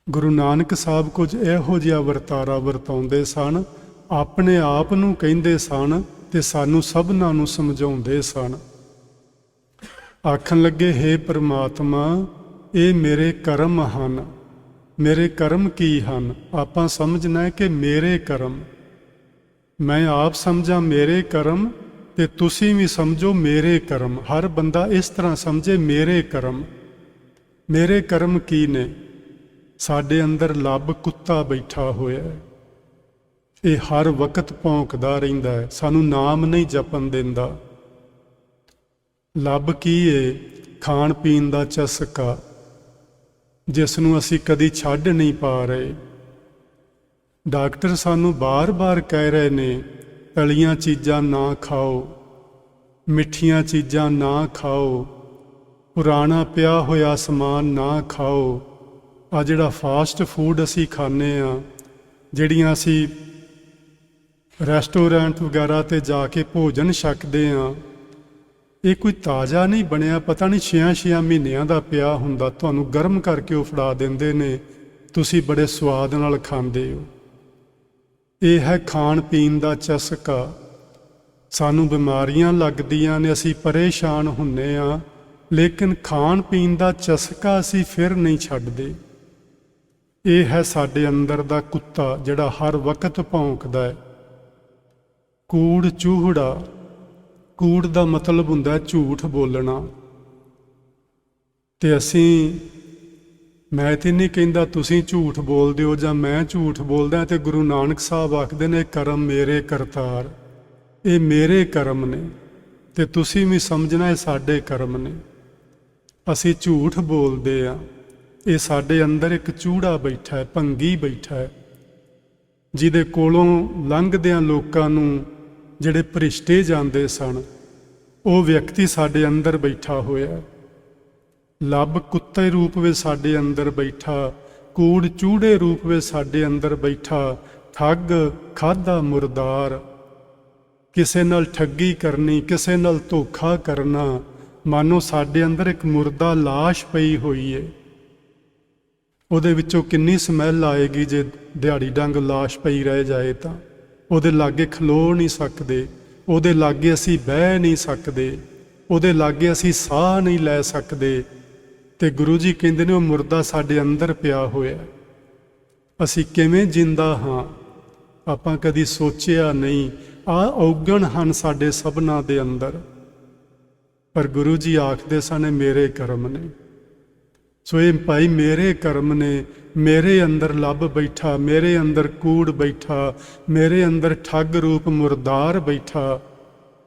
ਗੁਰੂ ਨਾਨਕ ਸਾਹਿਬ ਕੁਝ ਇਹੋ ਜਿਹਾ ਵਰਤਾਰਾ ਵਰਤਾਉਂਦੇ ਸਨ, ਆਪਣੇ ਆਪ ਨੂੰ ਕਹਿੰਦੇ ਸਨ ਤੇ ਸਾਨੂੰ ਸਭਨਾਂ ਨੂੰ ਸਮਝਾਉਂਦੇ ਸਨ। ਆਖਣ ਲੱਗੇ, ਹੇ ਪ੍ਰਮਾਤਮਾ, ਇਹ ਮੇਰੇ ਕਰਮ ਹਨ। ਮੇਰੇ ਕਰਮ ਕੀ ਹਨ? ਆਪਾਂ ਸਮਝਣਾ ਹੈ ਕਿ ਮੇਰੇ ਕਰਮ, ਮੈਂ ਆਪ ਸਮਝਾਂ ਮੇਰੇ ਕਰਮ ਤੇ ਤੁਸੀਂ ਵੀ ਸਮਝੋ ਮੇਰੇ ਕਰਮ। ਹਰ ਬੰਦਾ ਇਸ ਤਰ੍ਹਾਂ ਸਮਝੇ ਮੇਰੇ ਕਰਮ। ਮੇਰੇ ਕਰਮ ਕੀ ਨੇ? ਸਾਡੇ ਅੰਦਰ ਲੱਭ ਕੁੱਤਾ ਬੈਠਾ ਹੋਇਆ ਹੈ। ਇਹ ਹਰ ਵਕਤ ਭੌਂਕਦਾ ਰਹਿੰਦਾ ਹੈ, ਸਾਨੂੰ ਨਾਮ ਨਹੀਂ ਜਪਣ ਦਿੰਦਾ। ਲੱਭ ਕੀ ਏ? ਖਾਣ ਪੀਣ ਦਾ ਚਸਕਾ, ਜਿਸ ਨੂੰ ਅਸੀਂ ਕਦੀ ਛੱਡ ਨਹੀਂ ਪਾ ਰਹੇ। ਡਾਕਟਰ ਸਾਨੂੰ ਬਾਰ-ਬਾਰ ਕਹਿ ਰਹੇ ਨੇ ਤਲੀਆਂ ਚੀਜ਼ਾਂ ਨਾ ਖਾਓ, ਮਿੱਠੀਆਂ ਚੀਜ਼ਾਂ ਨਾ ਖਾਓ, ਪੁਰਾਣਾ ਪਿਆ ਹੋਇਆ ਸਮਾਨ ਨਾ ਖਾਓ। ਆ ਜਿਹੜਾ ਫਾਸਟ ਫੂਡ ਅਸੀਂ ਖਾਂਦੇ ਆ, ਜਿਹੜੀਆਂ ਅਸੀਂ ਰੈਸਟੋਰੈਂਟ ਵਗੈਰਾ ਤੇ ਜਾ ਕੇ ਭੋਜਨ ਛਕਦੇ ਆ, ਇਹ ਕੋਈ ਤਾਜ਼ਾ ਨਹੀਂ ਬਣਿਆ, ਪਤਾ ਨਹੀਂ 6 ਮਹੀਨਿਆਂ ਦਾ ਪਿਆ ਹੁੰਦਾ। ਤੁਹਾਨੂੰ ਗਰਮ ਕਰਕੇ ਉਹ ਫੜਾ ਦਿੰਦੇ ਨੇ, ਤੁਸੀਂ ਬੜੇ ਸਵਾਦ ਨਾਲ ਖਾਂਦੇ ਹੋ। ਇਹ ਹੈ ਖਾਣ ਪੀਣ ਦਾ ਚਸਕਾ। ਸਾਨੂੰ ਬਿਮਾਰੀਆਂ ਲੱਗਦੀਆਂ ਨੇ, ਅਸੀਂ ਪਰੇਸ਼ਾਨ ਹੁੰਨੇ ਆ, ਲੇਕਿਨ ਖਾਣ ਪੀਣ ਦਾ ਚਸਕਾ ਅਸੀਂ ਫਿਰ ਨਹੀਂ ਛੱਡਦੇ। ਇਹ ਹੈ ਸਾਡੇ ਅੰਦਰ ਦਾ ਕੁੱਤਾ ਜਿਹੜਾ ਹਰ ਵਕਤ ਭੌਂਕਦਾ ਹੈ। ਕੂੜ ਚੂਹੜਾ, ਕੂੜ ਦਾ ਮਤਲਬ ਹੁੰਦਾ ਝੂਠ ਬੋਲਣਾ। ਤੇ ਅਸੀਂ, ਮੈਂ ਤੇ ਨਹੀਂ ਕਹਿੰਦਾ ਤੁਸੀਂ ਝੂਠ ਬੋਲਦੇ ਹੋ ਜਾਂ ਮੈਂ ਝੂਠ ਬੋਲਦਾ, ਤੇ ਗੁਰੂ ਨਾਨਕ ਸਾਹਿਬ ਆਖਦੇ ਨੇ ਕਰਮ ਮੇਰੇ ਕਰਤਾਰ। ਇਹ ਮੇਰੇ ਕਰਮ ਨੇ ਤੇ ਤੁਸੀਂ ਵੀ ਸਮਝਣਾ ਇਹ ਸਾਡੇ ਕਰਮ ਨੇ। ਅਸੀਂ ਝੂਠ ਬੋਲਦੇ ਆ, ਇਹ ਸਾਡੇ ਅੰਦਰ ਇੱਕ ਚੂੜਾ ਬੈਠਾ ਹੈ, ਭੰਗੀ ਬੈਠਾ ਹੈ, ਜਿਹਦੇ ਕੋਲੋਂ ਲੰਘਦਿਆਂ ਲੋਕਾਂ ਨੂੰ ਜਿਹੜੇ ਭ੍ਰਿਸ਼ਟੇ ਜਾਂਦੇ ਸਨ, ਉਹ ਵਿਅਕਤੀ ਸਾਡੇ ਅੰਦਰ ਬੈਠਾ ਹੋਇਆ। ਲੱਭ ਕੁੱਤੇ ਰੂਪ ਵਿੱਚ ਸਾਡੇ ਅੰਦਰ ਬੈਠਾ, ਕੂੜ ਚੂੜੇ ਰੂਪ ਵਿੱਚ ਸਾਡੇ ਅੰਦਰ ਬੈਠਾ, ਠੱਗ ਖਾਦਾ ਮੁਰਦਾਰ। ਕਿਸੇ ਨਾਲ ਠੱਗੀ ਕਰਨੀ, ਕਿਸੇ ਨਾਲ ਧੋਖਾ ਕਰਨਾ, ਮਾਨੋ ਸਾਡੇ ਅੰਦਰ ਇੱਕ ਮੁਰਦਾ ਲਾਸ਼ ਪਈ ਹੋਈ ਏ। ਉਹਦੇ ਵਿੱਚੋਂ ਕਿੰਨੀ ਸਮੈਲ ਆਏਗੀ ਜੇ ਦਿਹਾੜੀ ਡੰਗ ਲਾਸ਼ ਪਈ ਰਹਿ ਜਾਏ ਤਾਂ। ਉਹਦੇ ਲਾਗੇ ਖਲੋ ਨਹੀਂ ਸਕਦੇ, ਉਹਦੇ ਲਾਗੇ ਅਸੀਂ ਬਹਿ ਨਹੀਂ ਸਕਦੇ, ਉਹਦੇ ਲਾਗੇ ਅਸੀਂ ਸਾਹ ਨਹੀਂ ਲੈ ਸਕਦੇ। ਤੇ ਗੁਰੂ ਜੀ ਕਹਿੰਦੇ ਨੇ ਉਹ ਮੁਰਦਾ ਸਾਡੇ ਅੰਦਰ ਪਿਆ ਹੋਇਆ। ਅਸੀਂ ਕਿਵੇਂ ਜਿੰਦਾ ਹਾਂ ਆਪਾਂ ਕਦੀ ਸੋਚਿਆ ਨਹੀਂ। ਆਹ ਔਗਣ ਹਨ ਸਾਡੇ ਸਭਨਾਂ ਦੇ ਅੰਦਰ, ਪਰ ਗੁਰੂ ਜੀ ਆਖਦੇ ਸਨ ਮੇਰੇ ਕਰਮ ਨੇ। ਸੋ ਇਹ ਭਾਈ ਮੇਰੇ ਕਰਮ ਨੇ, ਮੇਰੇ ਅੰਦਰ ਲੱਭ ਬੈਠਾ, ਮੇਰੇ ਅੰਦਰ ਕੂੜ ਬੈਠਾ, ਮੇਰੇ ਅੰਦਰ ਠੱਗ ਰੂਪ ਮੁਰਦਾਰ ਬੈਠਾ,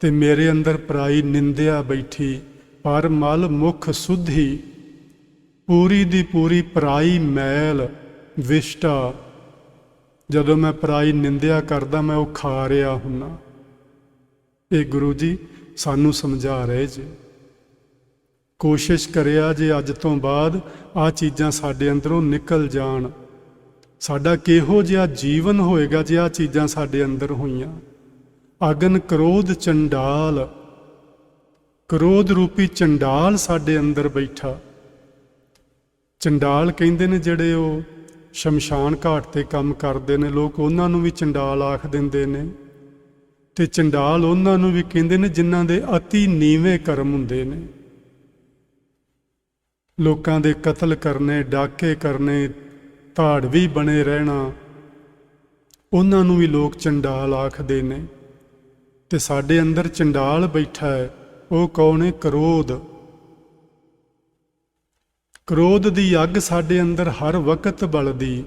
ਤੇ ਮੇਰੇ ਅੰਦਰ ਪਰਾਈ ਨਿੰਦਿਆ ਬੈਠੀ। ਪਰ ਮਲ ਮੁਖ ਸੁਧੀ, ਪੂਰੀ ਦੀ ਪੂਰੀ ਪਰਾਈ ਮੈਲ ਵਿਸ਼ਟਾ। ਜਦੋਂ ਮੈਂ ਪਰਾਈ ਨਿੰਦਿਆ ਕਰਦਾ, ਮੈਂ ਉਹ ਖਾ ਰਿਹਾ ਹੁੰਨਾ। ਇਹ ਗੁਰੂ ਜੀ ਸਾਨੂੰ ਸਮਝਾ ਰਹੇ ਜੇ। ਕੋਸ਼ਿਸ਼ ਕਰਿਆ ਜੇ ਅੱਜ ਤੋਂ ਬਾਅਦ ਆਹ ਚੀਜ਼ਾਂ ਸਾਡੇ ਅੰਦਰੋਂ ਨਿਕਲ ਜਾਣ। ਸਾਡਾ ਕਿਹੋ ਜਿਹਾ ਜੀਵਨ ਹੋਏਗਾ ਜੇ ਆਹ ਚੀਜ਼ਾਂ ਸਾਡੇ ਅੰਦਰ ਹੋਈਆਂ। ਅਗਨ ਕ੍ਰੋਧ ਚੰਡਾਲ, ਕ੍ਰੋਧ ਰੂਪੀ ਚੰਡਾਲ ਸਾਡੇ ਅੰਦਰ ਬੈਠਾ। ਚੰਡਾਲ ਕਹਿੰਦੇ ਨੇ ਜਿਹੜੇ ਉਹ ਸ਼ਮਸ਼ਾਨ ਘਾਟ ਤੇ ਕੰਮ ਕਰਦੇ ਨੇ ਲੋਕ, ਉਹਨਾਂ ਨੂੰ ਵੀ ਚੰਡਾਲ ਆਖ ਦਿੰਦੇ ਨੇ। ਤੇ ਚੰਡਾਲ ਉਹਨਾਂ ਨੂੰ ਵੀ ਕਹਿੰਦੇ ਨੇ ਜਿਨ੍ਹਾਂ ਦੇ ਅਤੀ ਨੀਵੇਂ ਕਰਮ ਹੁੰਦੇ ਨੇ। ਲੋਕਾਂ ਦੇ ਕਤਲ ਕਰਨੇ, ਡਾਕੇ ਕਰਨੇ, ਧਾੜਵੀ ਬਣੇ ਰਹਿਣਾ, ਉਹਨਾਂ ਨੂੰ ਵੀ ਲੋਕ ਚੰਡਾਲ ਆਖਦੇ ਨੇ। ਤੇ ਸਾਡੇ ਅੰਦਰ ਚੰਡਾਲ ਬੈਠਾ ਹੈ, ਉਹ ਕੌਣ ਹੈ? ਕ੍ਰੋਧ। ਕ੍ਰੋਧ ਦੀ ਅੱਗ ਸਾਡੇ ਅੰਦਰ ਹਰ ਵਕਤ ਬਲਦੀ।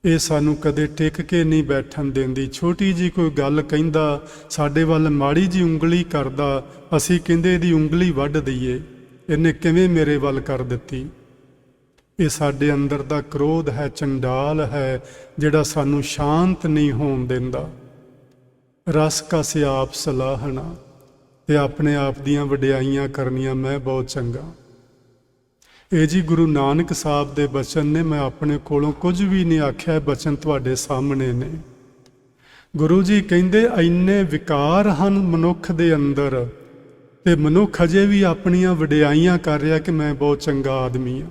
ਇਹ ਸਾਨੂੰ ਕਦੇ ਟਿਕ ਕੇ ਨਹੀਂ ਬੈਠਣ ਦਿੰਦੀ। ਛੋਟੀ ਜੀ ਕੋਈ ਗੱਲ ਕਹਿੰਦਾ, ਸਾਡੇ ਵੱਲ ਮਾੜੀ ਜੀ ਉਂਗਲੀ ਕਰਦਾ, ਅਸੀਂ ਕਹਿੰਦੇ ਇਹਦੀ ਉਂਗਲੀ ਵੱਢ ਦਈਏ, ਇਹਨੇ ਕਿਵੇਂ ਮੇਰੇ ਵੱਲ ਕਰ ਦਿੱਤੀ। ਇਹ ਸਾਡੇ ਅੰਦਰ ਦਾ ਕ੍ਰੋਧ ਹੈ, ਚੰਡਾਲ ਹੈ, ਜਿਹੜਾ ਸਾਨੂੰ ਸ਼ਾਂਤ ਨਹੀਂ ਹੋਣ ਦਿੰਦਾ। ਰਸ ਕਾ ਸਿਆਪ ਸਲਾਹਣਾ, ਤੇ ਆਪਣੇ ਆਪ ਦੀਆਂ ਵਡਿਆਈਆਂ ਕਰਨੀਆਂ, ਮੈਂ ਬਹੁਤ ਚੰਗਾ। ਇਹ ਜੀ ਗੁਰੂ ਨਾਨਕ ਸਾਹਿਬ ਦੇ ਬਚਨ ਨੇ। ਮੈਂ ਆਪਣੇ ਕੋਲੋਂ ਕੁਝ ਵੀ ਨਹੀਂ ਆਖਿਆ, ਬਚਨ ਤੁਹਾਡੇ ਸਾਹਮਣੇ ਨੇ। ਗੁਰੂ ਜੀ ਕਹਿੰਦੇ ਇੰਨੇ ਵਿਕਾਰ ਹਨ ਮਨੁੱਖ ਦੇ ਅੰਦਰ, ਤੇ ਮਨੁੱਖ ਅਜੇ ਵੀ ਆਪਣੀਆਂ ਵਡਿਆਈਆਂ ਕਰ ਰਿਹਾ ਕਿ ਮੈਂ ਬਹੁਤ ਚੰਗਾ ਆਦਮੀ ਹਾਂ।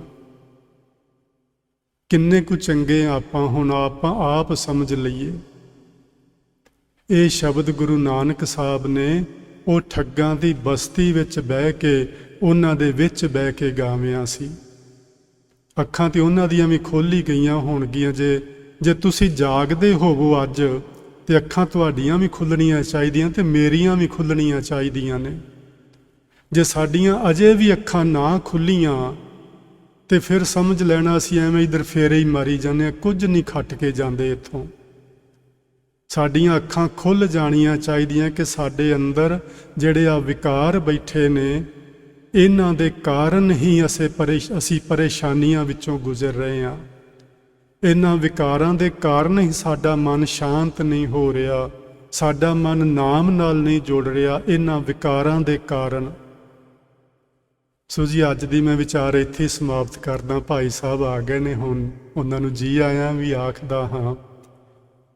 ਕਿੰਨੇ ਕੁ ਚੰਗੇ ਆਪਾਂ ਹੁਣ ਆਪਾਂ ਆਪ ਸਮਝ ਲਈਏ। ਇਹ ਸ਼ਬਦ ਗੁਰੂ ਨਾਨਕ ਸਾਹਿਬ ਨੇ ਉਹ ਠੱਗਾਂ ਦੀ ਬਸਤੀ ਵਿੱਚ ਬਹਿ ਕੇ, ਉਹਨਾਂ ਦੇ ਵਿੱਚ ਬਹਿ ਕੇ ਗਾਵਿਆਂ ਸੀ। ਅੱਖਾਂ ਤੇ ਉਹਨਾਂ ਦੀਆਂ ਵੀ ਖੋਲ੍ਹੀ ਗਈਆਂ ਹੋਣਗੀਆਂ। ਜੇ ਤੁਸੀਂ ਜਾਗਦੇ ਹੋਵੋ ਅੱਜ, ਤੇ ਅੱਖਾਂ ਤੁਹਾਡੀਆਂ ਵੀ ਖੁੱਲਣੀਆਂ ਚਾਹੀਦੀਆਂ ਤੇ ਮੇਰੀਆਂ ਵੀ ਖੁੱਲਣੀਆਂ ਚਾਹੀਦੀਆਂ ਨੇ। ਜੇ ਸਾਡੀਆਂ ਅਜੇ ਵੀ ਅੱਖਾਂ ਨਾ ਖੁੱਲੀਆਂ ਤੇ ਫਿਰ ਸਮਝ ਲੈਣਾ ਅਸੀਂ ਐਵੇਂ ਇਧਰ ਫੇਰੇ ਹੀ ਮਾਰੀ ਜਾਂਦੇ ਹਾਂ, ਕੁਝ ਨਹੀਂ ਖੱਟ ਕੇ ਜਾਂਦੇ ਇੱਥੋਂ। ਸਾਡੀਆਂ ਅੱਖਾਂ ਖੁੱਲ ਜਾਣੀਆਂ ਚਾਹੀਦੀਆਂ ਕਿ ਸਾਡੇ ਅੰਦਰ ਜਿਹੜੇ ਆ ਵਿਕਾਰ ਬੈਠੇ ਨੇ, ਇਹਨਾਂ ਦੇ ਕਾਰਨ ਹੀ ਅਸੀਂ ਪਰੇਸ਼ਾਨੀਆਂ ਵਿੱਚੋਂ ਗੁਜ਼ਰ ਰਹੇ ਹਾਂ। ਇਹਨਾਂ ਵਿਕਾਰਾਂ ਦੇ ਕਾਰਨ ਹੀ ਸਾਡਾ ਮਨ ਸ਼ਾਂਤ ਨਹੀਂ ਹੋ ਰਿਹਾ, ਸਾਡਾ ਮਨ ਨਾਮ ਨਾਲ ਨਹੀਂ ਜੁੜ ਰਿਹਾ, ਇਹਨਾਂ ਵਿਕਾਰਾਂ ਦੇ ਕਾਰਨ। ਸੋ ਜੀ ਅੱਜ ਦੀ ਮੈਂ ਵਿਚਾਰ ਇੱਥੇ ਸਮਾਪਤ ਕਰਦਾ। ਭਾਈ ਸਾਹਿਬ ਆ ਗਏ ਨੇ, ਹੁਣ ਉਹਨਾਂ ਨੂੰ ਜੀ ਆਇਆਂ ਵੀ ਆਖਦਾ ਹਾਂ।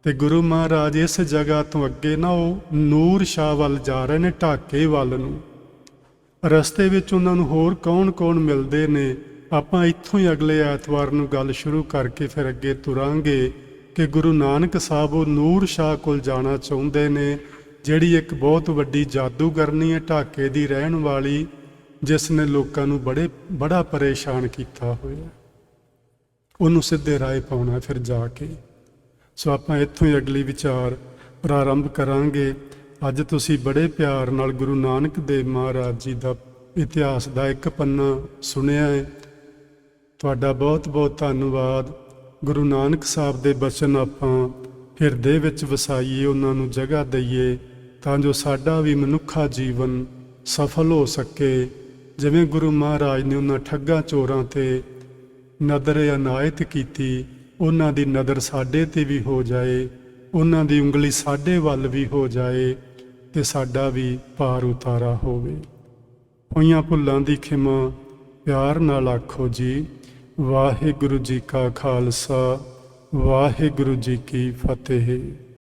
ਤੇ ਗੁਰੂ ਮਹਾਰਾਜ ਇਸ ਜਗ੍ਹਾ ਤੋਂ ਅੱਗੇ ਨਾ ਉਹ ਨੂਰ ਸ਼ਾਹ ਵੱਲ ਜਾ ਰਹੇ ਨੇ, ਢਾਕੇ ਵੱਲ ਨੂੰ। ਰਸਤੇ ਵਿੱਚ ਉਹਨਾਂ ਨੂੰ ਹੋਰ ਕੌਣ ਮਿਲਦੇ ਨੇ, ਆਪਾਂ ਇੱਥੋਂ ਹੀ ਅਗਲੇ ਐਤਵਾਰ ਨੂੰ ਗੱਲ ਸ਼ੁਰੂ ਕਰਕੇ ਫਿਰ ਅੱਗੇ ਤੁਰਾਂਗੇ ਕਿ ਗੁਰੂ ਨਾਨਕ ਸਾਹਿਬ ਉਹ ਨੂਰ ਸ਼ਾਹ ਕੋਲ ਜਾਣਾ ਚਾਹੁੰਦੇ ਨੇ, ਜਿਹੜੀ ਇੱਕ ਬਹੁਤ ਵੱਡੀ ਜਾਦੂਗਰਨੀ ਹੈ ਢਾਕੇ ਦੀ ਰਹਿਣ ਵਾਲੀ, ਜਿਸ ਨੇ ਲੋਕਾਂ ਨੂੰ ਬੜਾ ਪਰੇਸ਼ਾਨ ਕੀਤਾ ਹੋਇਆ। ਉਹਨੂੰ ਸਿੱਧੇ ਰਾਹ ਪਾਉਣਾ ਫਿਰ ਜਾ ਕੇ। ਸੋ ਆਪਾਂ ਇੱਥੋਂ ਹੀ ਅਗਲੀ ਵਿਚਾਰ ਪ੍ਰਾਰੰਭ ਕਰਾਂਗੇ। ਅੱਜ ਤੁਸੀਂ ਬੜੇ ਪਿਆਰ ਨਾਲ ਗੁਰੂ ਨਾਨਕ ਦੇਵ ਮਹਾਰਾਜ ਜੀ ਦਾ ਇਤਿਹਾਸ ਦਾ ਇੱਕ ਪੰਨਾ ਸੁਣਿਆ ਹੈ। ਤੁਹਾਡਾ ਬਹੁਤ ਬਹੁਤ ਧੰਨਵਾਦ। ਗੁਰੂ ਨਾਨਕ ਸਾਹਿਬ ਦੇ ਬਚਨ ਆਪਾਂ ਹਿਰਦੇ ਵਿੱਚ ਵਸਾਈਏ, ਉਹਨਾਂ ਨੂੰ ਜਗ੍ਹਾ ਦਈਏ ਤਾਂ ਜੋ ਸਾਡਾ ਵੀ ਮਨੁੱਖਾ ਜੀਵਨ ਸਫਲ ਹੋ ਸਕੇ। ਜਿਵੇਂ ਗੁਰੂ ਮਹਾਰਾਜ ਨੇ ਉਹਨਾਂ ਠੱਗਾਂ ਚੋਰਾਂ ਤੇ ਨਜ਼ਰ ਇਨਾਇਤ ਕੀਤੀ, ਉਹਨਾਂ ਦੀ ਨਜ਼ਰ ਸਾਡੇ ਤੇ ਵੀ ਹੋ ਜਾਏ, ਉਹਨਾਂ ਦੀ ਉਂਗਲੀ ਸਾਡੇ ਵੱਲ ਵੀ ਹੋ ਜਾਏ ਤੇ ਸਾਡਾ ਵੀ ਪਾਰ ਉਤਾਰਾ ਹੋਵੇ। ਹੋਈਆਂ ਭੁੱਲਾਂ ਦੀ ਖਿਮਾ ਪਿਆਰ ਨਾਲ ਆਖੋ ਜੀ। ਵਾਹਿਗੁਰੂ ਜੀ ਕਾ ਖਾਲਸਾ, ਵਾਹਿਗੁਰੂ ਜੀ ਕੀ ਫਤਿਹ।